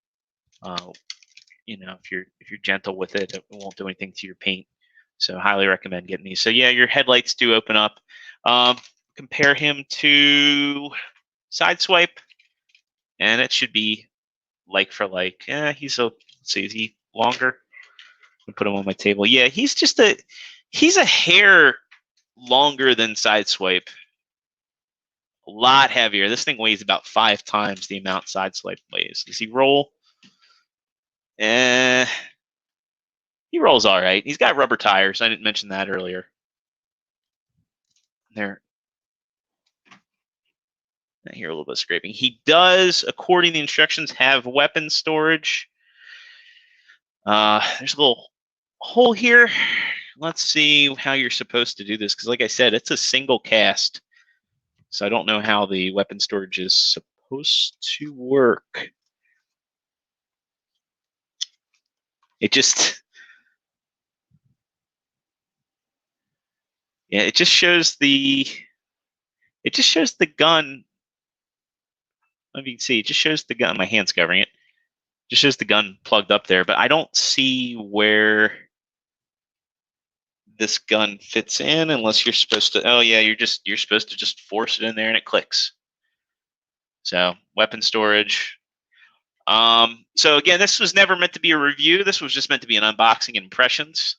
You know, if you're gentle with it, it won't do anything to your paint. So highly recommend getting these. So yeah, your headlights do open up. Compare him to Sideswipe, and it should be like for like. Yeah, he's a, let's see, is he longer? I'll put him on my table. Yeah, he's a hair longer than Sideswipe. A lot heavier. This thing weighs about 5 times the amount Sideswipe weighs. Does he roll? Eh, he rolls all right. He's got rubber tires. I didn't mention that earlier. There. I hear a little bit of scraping. He does, according to the instructions, have weapon storage. There's a little hole here. Let's see how you're supposed to do this, because like I said, it's a single cast. So I don't know how the weapon storage is supposed to work. It just, yeah, it just shows the gun. Let me see. It just shows the gun. My hand's covering it. Just shows the gun plugged up there, but I don't see where this gun fits in unless you're supposed to. Oh yeah, you're supposed to just force it in there and it clicks. So weapon storage. So again, this was never meant to be a review. This was just meant to be an unboxing and impressions.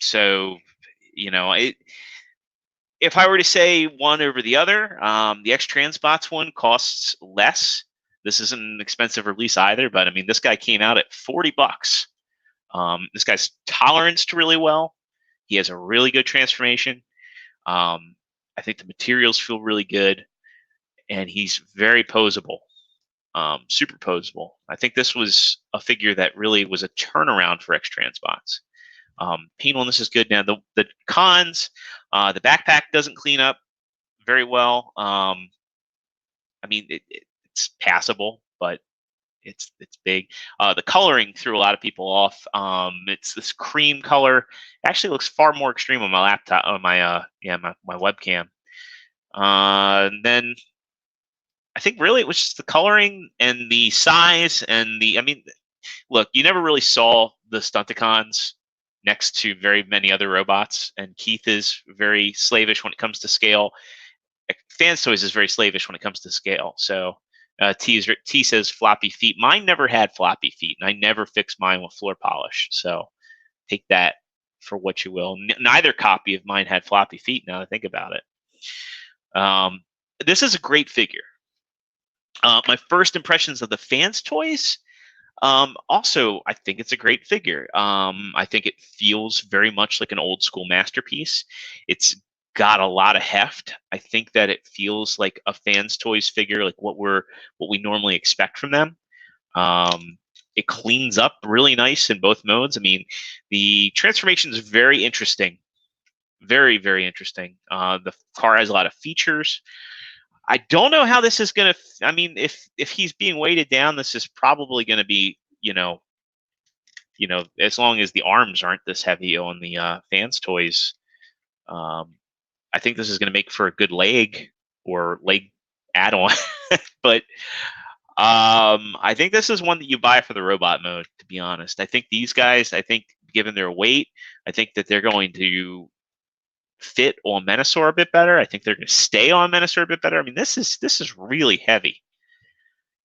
So you know, if I were to say one over the other, the X Transbots one costs less. This isn't an expensive release either, but I mean, this guy came out at $40. This guy's toleranced really well. He has a really good transformation. I think the materials feel really good, and he's very posable, super posable. I think this was a figure that really was a turnaround for X Transbots. Paint on this is good. Now the cons, the backpack doesn't clean up very well. I mean, it's passable, but it's big. The coloring threw a lot of people off. It's this cream color. Actually, looks far more extreme on my laptop, on my my webcam. And then I think really it was just the coloring and the size and the. I mean, look, you never really saw the Stunticons next to very many other robots, and Keith is very slavish when it comes to scale. Fanstoys is very slavish when it comes to scale. So T says floppy feet. Mine never had floppy feet, and I never fixed mine with floor polish. So take that for what you will. Neither copy of mine had floppy feet. Now that I think about it, this is a great figure. My first impressions of the Fanstoys. Also, I think it's a great figure. I think it feels very much like an old school masterpiece. It's got a lot of heft. I think that it feels like a Fanstoys figure, like what we normally expect from them. It cleans up really nice in both modes. I mean, the transformation is very interesting, very very interesting. The car has a lot of features. I don't know how this is going to. I mean, if he's being weighted down, this is probably going to be, as long as the arms aren't this heavy on the Fanstoys. I think this is going to make for a good leg or leg add-on. But I think this is one that you buy for the robot mode, to be honest. I think these guys, given their weight, I think that they're going to fit on Menasor a bit better. I think they're going to stay on Menasor a bit better. I mean, this is really heavy.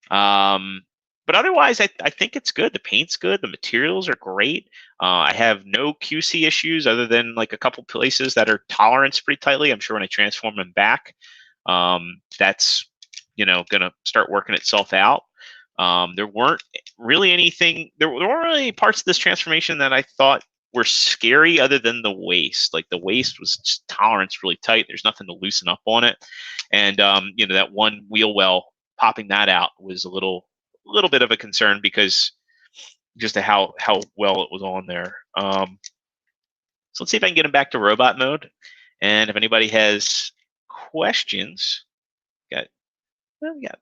But otherwise, I think it's good. The paint's good. The materials are great. I have no QC issues other than like a couple places that are toleranced pretty tightly. I'm sure when I transform them back, that's going to start working itself out. There weren't really any parts of this transformation that I thought were scary other than the waist. Like the waist was just tolerance really tight. There's nothing to loosen up on it. And that one wheel well, popping that out was a little bit of a concern because just to how well it was on there. So let's see if I can get him back to robot mode. And if anybody has questions, we got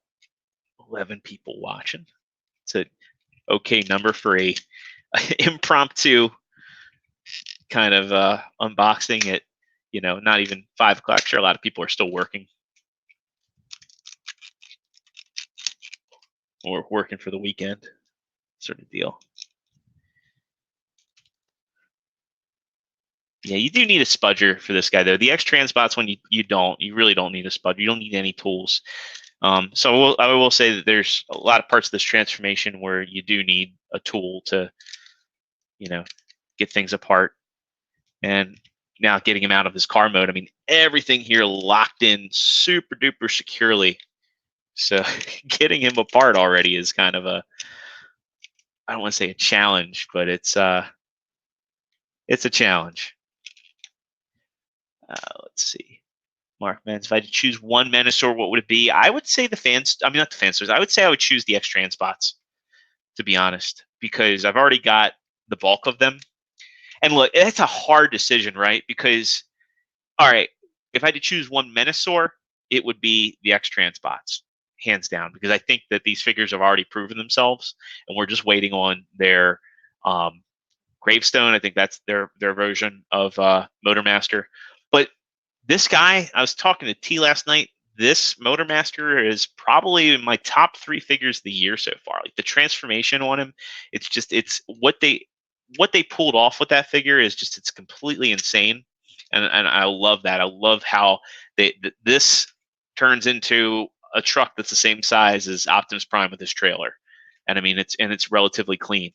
11 people watching. It's an okay number for a impromptu kind of unboxing at not even 5 o'clock. Sure, a lot of people are still working or working for the weekend, sort of deal. Yeah, you do need a spudger for this guy though. The X Transbots, when you really don't need a spudger. You don't need any tools. So I will say that there's a lot of parts of this transformation where you do need a tool to, get things apart. And now getting him out of his car mode, I mean, everything here locked in super duper securely. So getting him apart already is kind of I don't want to say a challenge, but it's a challenge. Let's see. Mark Mans, if I had to choose one Menasor, what would it be? I would say not the Fanstoys. I would say I would choose the X Transbots, to be honest, because I've already got the bulk of them. And look, it's a hard decision, right? Because, all right, if I had to choose one Menasor, it would be the X Transbots, hands down, because I think that these figures have already proven themselves, and we're just waiting on their gravestone. I think that's their version of Motormaster. But this guy, I was talking to T last night. This Motormaster is probably in my top 3 figures of the year so far. Like the transformation on him, it's what they pulled off with that figure is just it's completely insane, and I love that. I love how this turns into a truck that's the same size as Optimus Prime with his trailer, and I mean it's relatively clean,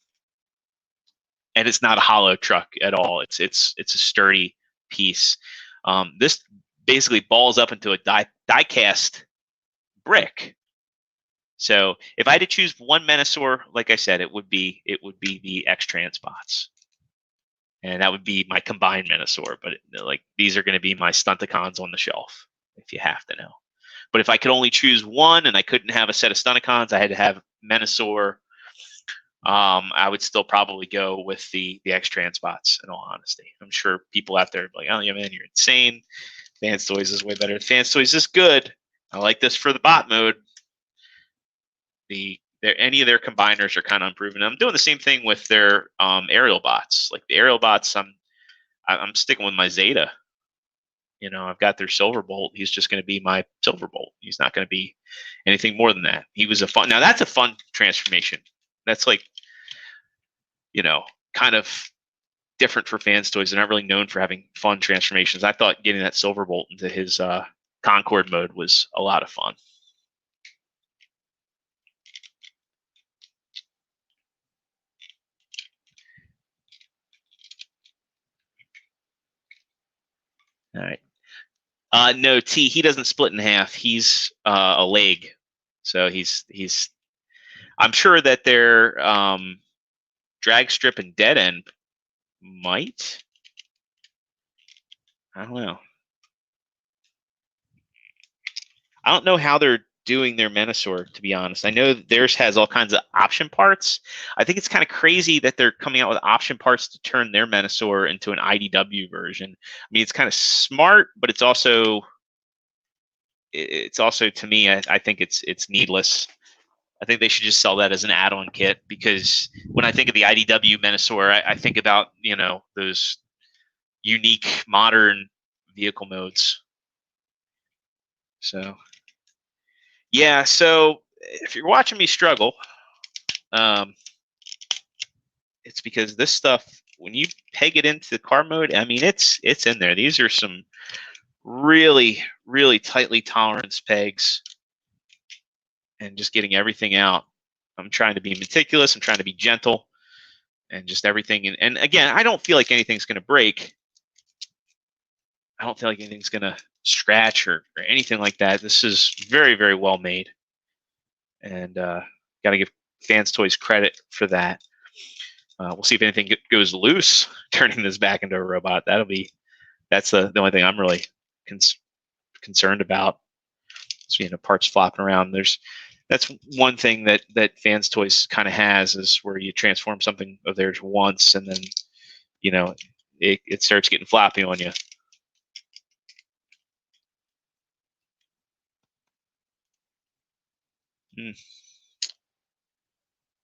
and it's not a hollow truck at all. It's a sturdy piece. This basically balls up into a die cast brick. So if I had to choose one Menasor, like I said, it would be the X Transbots, and that would be my combined Menasor. But like these are going to be my Stunticons on the shelf, if you have to know. But if I could only choose one, and I couldn't have a set of Stunticons, I had to have Menasor. I would still probably go with the X Transbots. In all honesty, I'm sure people out there are like, "Oh yeah, man, you're insane. Fanstoys is way better. Fanstoys is good. I like this for the bot mode." Any of their combiners are kind of unproven. I'm doing the same thing with their aerial bots. Like the aerial bots, I'm sticking with my Zeta. I've got their Silverbolt. He's just going to be my Silverbolt. He's not going to be anything more than that. He was now that's a fun transformation. That's like, kind of different for Fanstoys. They're not really known for having fun transformations. I thought getting that Silverbolt into his Concord mode was a lot of fun. All right. No, he doesn't split in half. He's a leg. So he's I'm sure that their drag strip and dead end might. I don't know. I don't know how they're doing their Menasor, to be honest. I know theirs has all kinds of option parts. I think it's kind of crazy that they're coming out with option parts to turn their Menasor into an IDW version. I mean, it's kind of smart, but it's also to me, I think it's needless. I think they should just sell that as an add-on kit, because when I think of the IDW Menasor, I think about those unique modern vehicle modes. So yeah, so if you're watching me struggle, it's because this stuff, when you peg it into the car mode, I mean it's in there. These are some really, really tightly tolerance pegs, and just getting everything out. I'm trying to be meticulous. I'm trying to be gentle, and just everything. And again, I don't feel like anything's going to break. I don't feel like anything's going to scratch or anything like that. This is very, very well made, and got to give Fanstoys credit for that. We'll see if anything goes loose turning this back into a robot. That's the only thing I'm really concerned about. So, parts flopping around. That's one thing that Fanstoys kind of has, is where you transform something of theirs once, and then it starts getting floppy on you.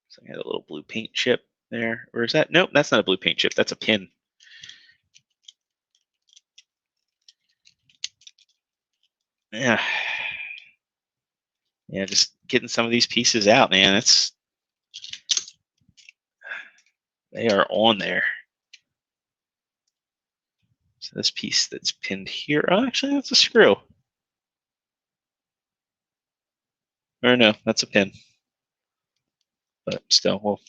So I had a little blue paint chip there. Or is that? Nope, that's not a blue paint chip. That's a pin. Yeah. Yeah, just getting some of these pieces out, man. They are on there. So this piece that's pinned here, oh, actually that's a screw. Or no, that's a pin. But still, we'll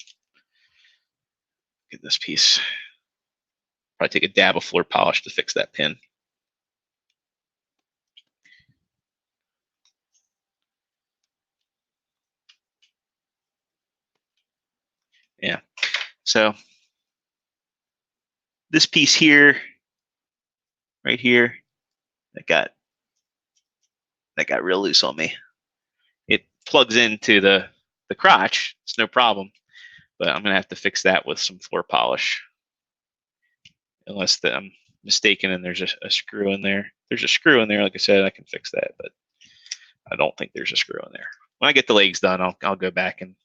get this piece. Probably take a dab of floor polish to fix that pin. Yeah. So this piece here, right here, that got real loose on me. It plugs into the crotch. It's no problem, but I'm gonna have to fix that with some floor polish. Unless I'm mistaken and there's a screw in there. There's a screw in there. Like I said, I can fix that, but I don't think there's a screw in there. When I get the legs done, I'll go back and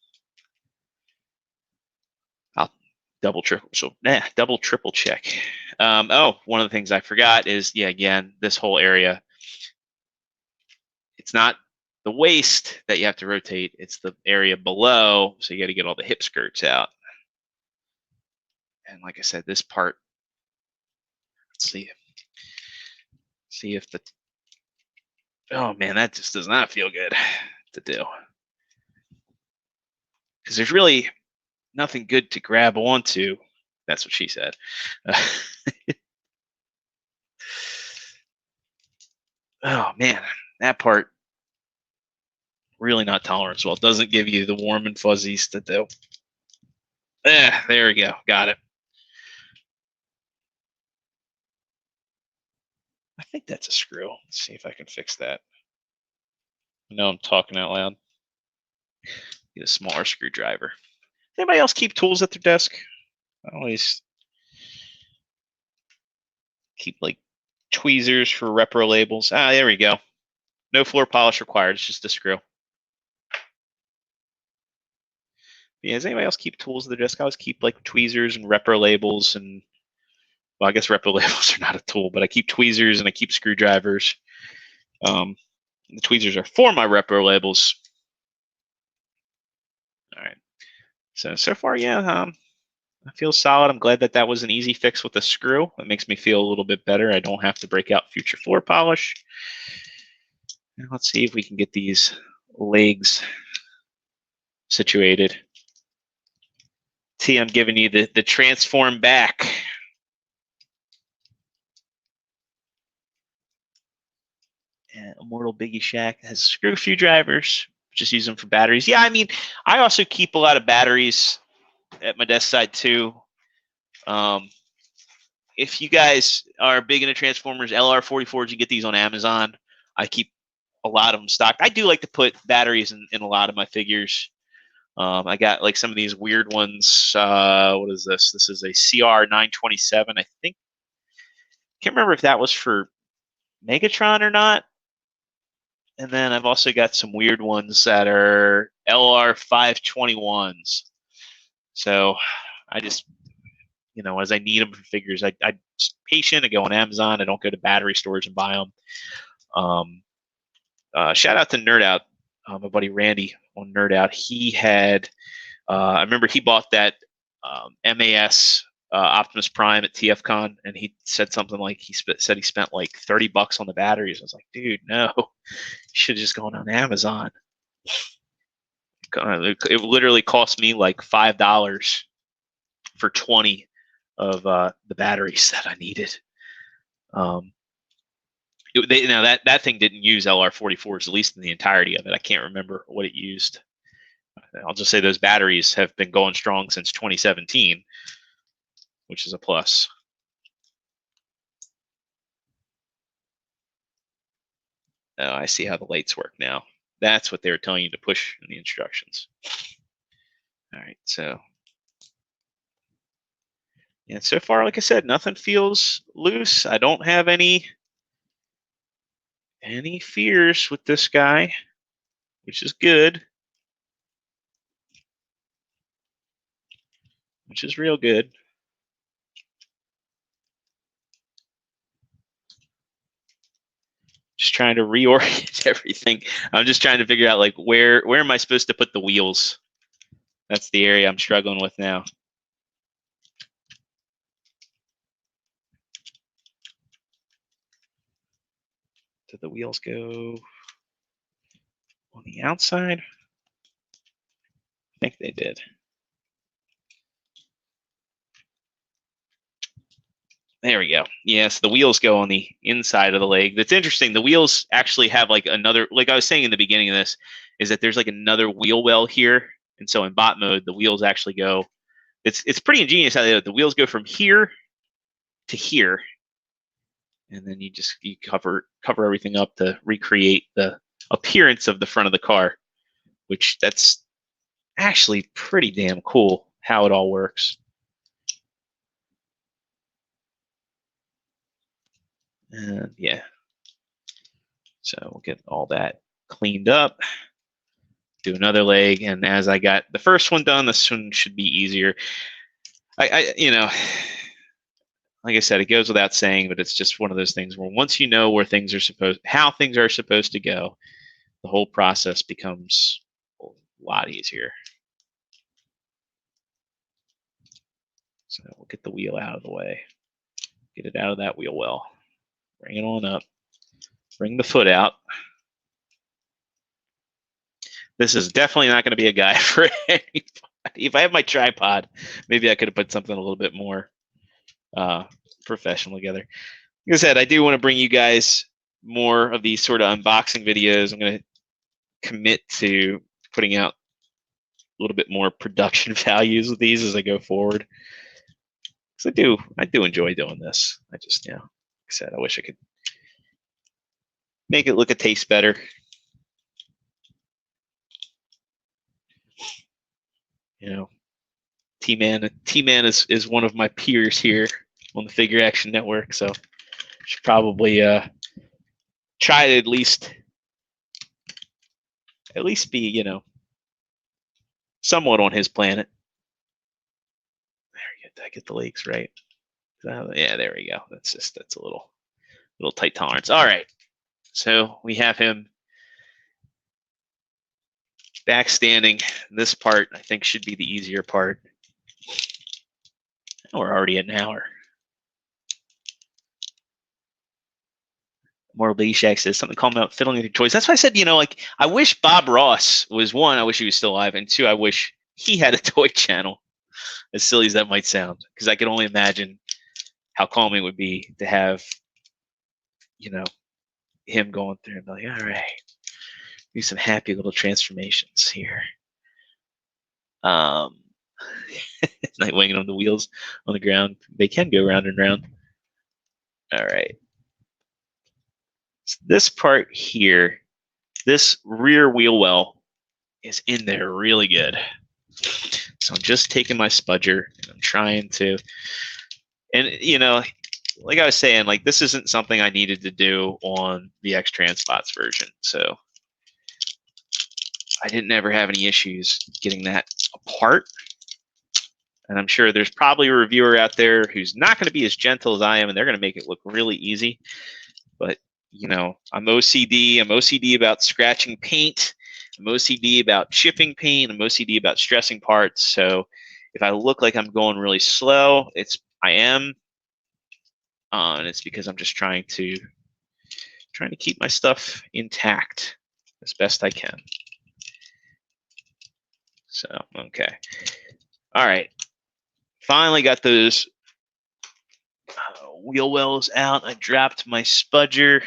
I'll double triple check. Oh, one of the things I forgot is, yeah, again, this whole area, it's not the waist that you have to rotate, it's the area below, so you got to get all the hip skirts out. And like I said, this part, let's see if the, oh man, that just does not feel good to do. Because there's really nothing good to grab onto. That's what she said. Oh man, that part really not tolerant. Well, it doesn't give you the warm and fuzzies to do. There we go. Got it. I think that's a screw. Let's see if I can fix that. I know I'm talking out loud. Get a smaller screwdriver. Anybody else keep tools at their desk? I always keep like tweezers for repro labels. Ah, there we go. No floor polish required. It's just a screw. Yeah, does anybody else keep tools at their desk? I always keep like tweezers and repro labels, and well, I guess repro labels are not a tool, but I keep tweezers and I keep screwdrivers. The tweezers are for my repro labels. All right. So far, yeah, I feel solid. I'm glad that was an easy fix with the screw. It makes me feel a little bit better. I don't have to break out future floor polish. Now let's see if we can get these legs situated. See, I'm giving you the transform back. And Immortal Biggie Shack has screw screwdrivers. Just use them for batteries. Yeah, I mean, I also keep a lot of batteries at my desk side too. If you guys are big into Transformers, LR44s, you get these on Amazon. I keep a lot of them stocked. I do like to put batteries in a lot of my figures. I got like some of these weird ones. What is this? This is a CR927, I think. Can't remember if that was for Megatron or not. And then I've also got some weird ones that are LR521s. So I just, as I need them for figures, I'm patient. I go on Amazon. I don't go to battery stores and buy them. Shout out to Nerd Out, my buddy Randy on Nerd Out. He had, I remember he bought that MAS Optimus Prime at TFCon, and he said something like he spent like $30 on the batteries. I was like, dude, no, you should have just gone on Amazon. It literally cost me like $5 for 20 of the batteries that I needed. That thing didn't use LR44s, at least in the entirety of it. I can't remember what it used. I'll just say those batteries have been going strong since 2017, which is a plus. Oh, I see how the lights work now. That's what they were telling you to push in the instructions. All right, so yeah, so far, like I said, nothing feels loose. I don't have any fears with this guy, which is good. Which is real good. Just trying to reorient everything. I'm just trying to figure out like where am I supposed to put the wheels? That's the area I'm struggling with now. Did the wheels go on the outside? I think they did. There we go. Yes, the wheels go on the inside of the leg. That's interesting. The wheels actually have like another, like I was saying in the beginning of this, is that there's like another wheel well here. And so in bot mode, the wheels actually go, it's pretty ingenious how the wheels go from here to here. And then you cover everything up to recreate the appearance of the front of the car, which that's actually pretty damn cool how it all works. And yeah, so we'll get all that cleaned up, do another leg, and as I got the first one done, this one should be easier. You know, like I said, it goes without saying, but it's just one of those things where once you know where things are how things are supposed to go, the whole process becomes a lot easier. So we'll get the wheel out of the way, get it out of that wheel well, bring it on up, bring the foot out. This is definitely not going to be a guide for anybody. If I had my tripod, maybe I could have put something a little bit more professional together. Like I said, I do want to bring you guys more of these sort of unboxing videos. I'm going to commit to putting out a little bit more production values with these as I go forward. Because I do enjoy doing this. I just, like I said, I wish I could make it look and taste better. T-Man is one of my peers here on the Figure Action Network, so should probably try to at least be, somewhat on his planet. There we go. Did I get the legs right? Yeah, there we go. That's a little tight tolerance. All right, so we have him back standing. This part I think should be the easier part. We're already at an hour. More Shack says something calling about fiddling with your toys. That's why I said, I wish Bob Ross was one. I wish he was still alive, and two, I wish he had a toy channel. As silly as that might sound, because I can only imagine how calming it would be to have, him going through and be like, all right, do some happy little transformations here. Nightwing on the wheels on the ground. They can go round and round. All right. So this part here, this rear wheel well is in there really good. So I'm just taking my spudger and I'm trying to, and like I was saying, like this isn't something I needed to do on the X Transpots version. So I didn't ever have any issues getting that apart. And I'm sure there's probably a reviewer out there who's not going to be as gentle as I am, and they're going to make it look really easy. But, I'm OCD. I'm OCD about scratching paint. I'm OCD about chipping paint. I'm OCD about stressing parts. So if I look like I'm going really slow, I am. And it's because I'm just trying to keep my stuff intact as best I can. So, okay. All right. Finally got those wheel wells out. I dropped my spudger.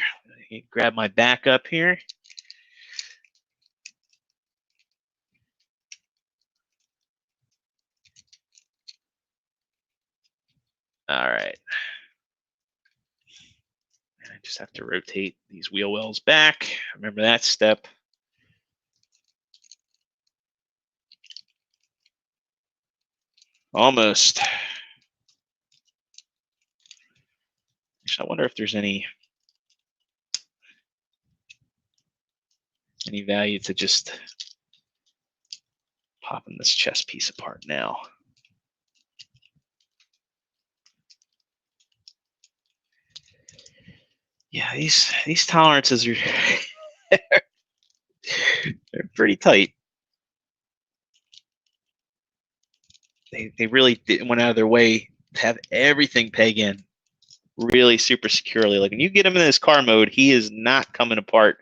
Grab my backup here. All right. And I just have to rotate these wheel wells back. Remember that step. Almost. Actually, I wonder if there's any value to just popping this chest piece apart now. Yeah, these tolerances are they're pretty tight. They really went out of their way to have everything peg in really super securely. Like when you get him in this car mode, he is not coming apart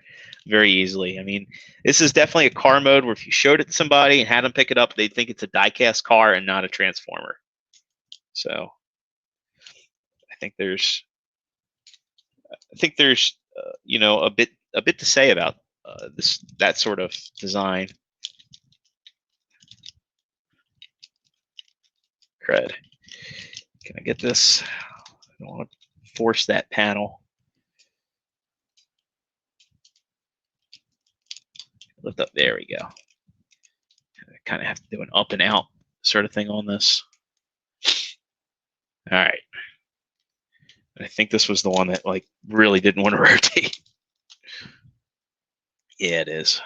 very easily. I mean, this is definitely a car mode where if you showed it to somebody and had them pick it up, they'd think it's a die-cast car and not a transformer. So I think there's you know, a bit to say about that sort of design. Cred. Can I get this? I don't want to force that panel. Lift up. There we go. I kind of have to do an up and out sort of thing on this. All right. I think this was the one that like really didn't want to rotate. Yeah, it is.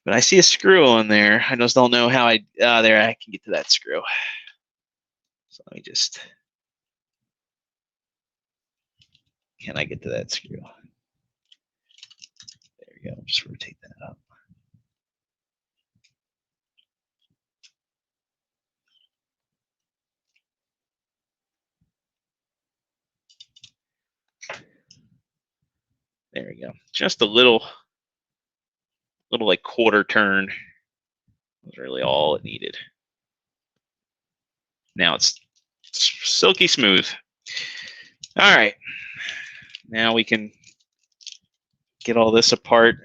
But I see a screw on there. I just don't know how there I can get to that screw. So let me just, can I get to that screw? There we go. I'll just rotate that up. There we go. Just a little like quarter turn was really all it needed. Now it's silky smooth. All right. Now we can get all this apart.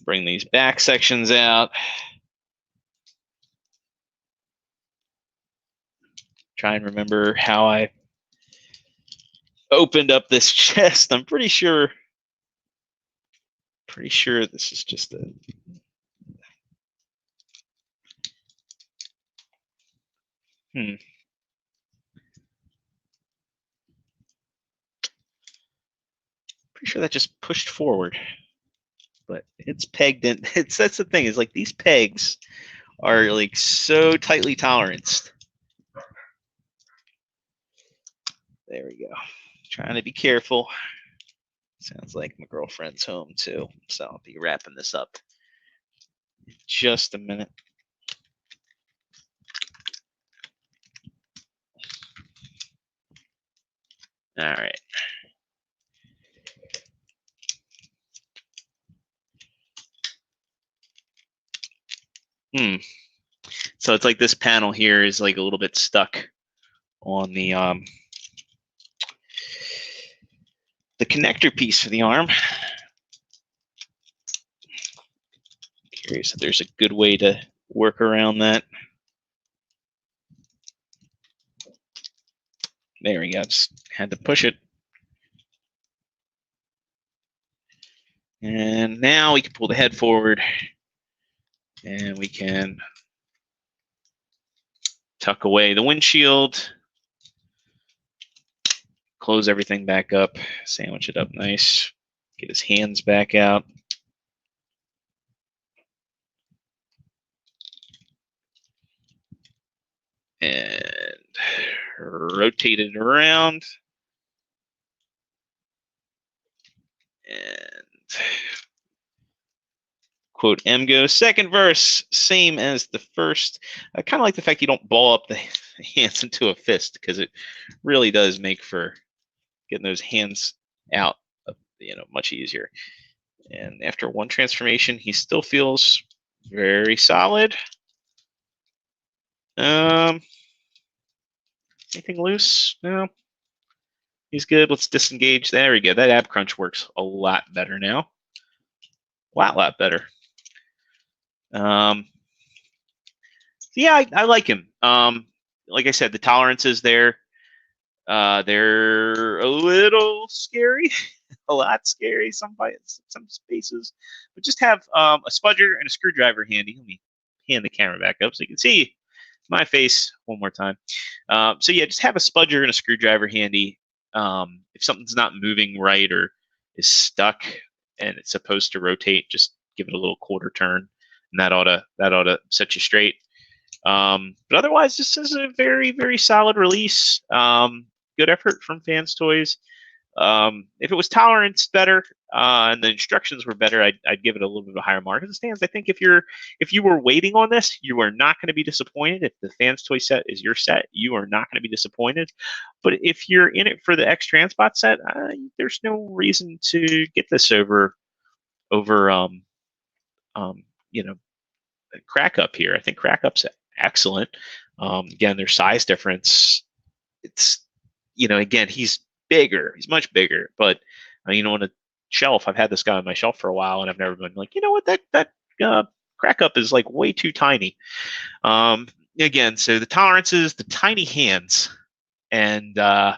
Bring these back sections out. Try and remember how I opened up this chest. I'm pretty sure this is just a pretty sure that just pushed forward, but it's pegged in. That's the thing, is like these pegs are like so tightly toleranced. There we go. Trying to be careful. Sounds like my girlfriend's home too, so I'll be wrapping this up in just a minute. All right. So it's like this panel here is like a little bit stuck on the connector piece for the arm. Curious if there's a good way to work around that. There we go. Just had to push it. And now we can pull the head forward and we can tuck away the windshield, close everything back up, sandwich it up nice, get his hands back out. And rotate it around. And quote MGO. Second verse, same as the first. I kind of like the fact you don't ball up the hands into a fist, because it really does make for getting those hands out, much easier. And after one transformation, he still feels very solid. Anything loose? No. He's good. Let's disengage. There we go. That ab crunch works a lot better now. Lot better. Yeah, I like him. Like I said, the tolerances there, they're a little scary, a lot scary some spaces. But just have a spudger and a screwdriver handy. Let me hand the camera back up so you can see my face one more time. So yeah, just have a spudger and a screwdriver handy. If something's not moving right or is stuck and it's supposed to rotate, just give it a little quarter turn, and that ought to set you straight. But otherwise, this is a very, very solid release. Good effort from Fanstoys. If it was tolerance better and the instructions were better, I'd give it a little bit of a higher mark. As it stands, I think if you were waiting on this, you are not going to be disappointed. If the Fanstoy set is your set, you are not going to be disappointed. But if you're in it for the X Transpot set, there's no reason to get this over um, you know Crack Up here. I think Crack Up's excellent. Again, their size difference. It's again, he's bigger. He's much bigger. But on a shelf, I've had this guy on my shelf for a while, and I've never been like, what, that Crack Up is like way too tiny. Again, so the tolerances, the tiny hands, and the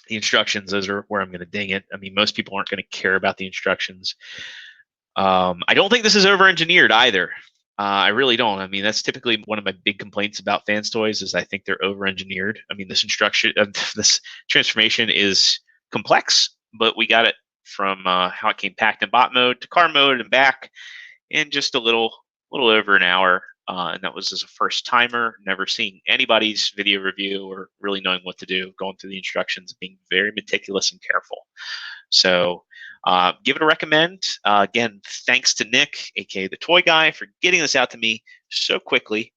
instructions, those are where I'm going to ding it. I mean, most people aren't going to care about the instructions. I don't think this is over-engineered either. I really don't. I mean, that's typically one of my big complaints about Fanstoys is I think they're over-engineered. I mean, this this transformation is complex, but we got it from how it came packed in bot mode to car mode and back in just a little over an hour. And that was as a first timer, never seeing anybody's video review or really knowing what to do, going through the instructions, being very meticulous and careful. So give it a recommend. Again, thanks to Nick, aka the Toy Guy, for getting this out to me so quickly.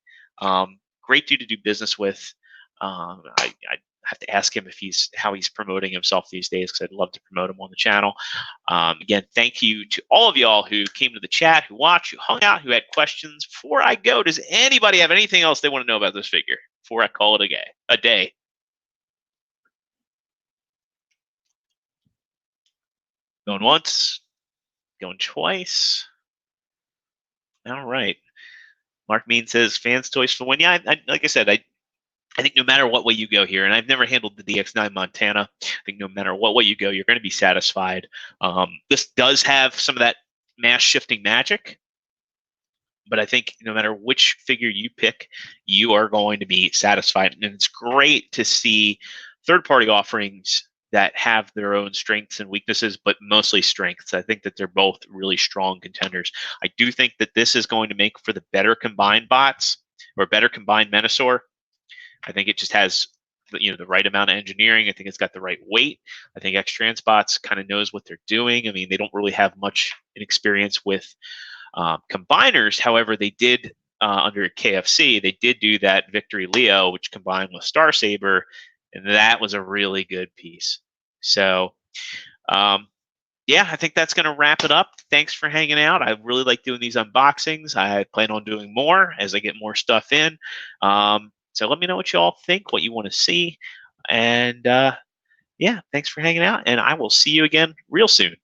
Great dude to do business with. I have to ask him how he's promoting himself these days, because I'd love to promote him on the channel. Again, thank you to all of y'all who came to the chat, who watched, who hung out, who had questions. Before I go, does anybody have anything else they want to know about this figure before I call it a day? Going once, going twice. All right. Mark Mean says Fanstoys for the win. Yeah, like I said, I think no matter what way you go here, and I've never handled the DX9 Montana, I think no matter what way you go, you're going to be satisfied. This does have some of that mass shifting magic, but I think no matter which figure you pick, you are going to be satisfied. And it's great to see third-party offerings that have their own strengths and weaknesses, but mostly strengths. I think that they're both really strong contenders. I do think that this is going to make for the better combined bots or better combined Menasor. I think it just has the right amount of engineering. I think it's got the right weight. I think X Transbots kind of knows what they're doing. I mean, they don't really have much experience with combiners. However, they did under KFC, they did do that Victory Leo, which combined with Star Saber, and that was a really good piece. So, yeah, I think that's going to wrap it up. Thanks for hanging out. I really like doing these unboxings. I plan on doing more as I get more stuff in. So let me know what you all think, what you want to see. And yeah, thanks for hanging out, and I will see you again real soon.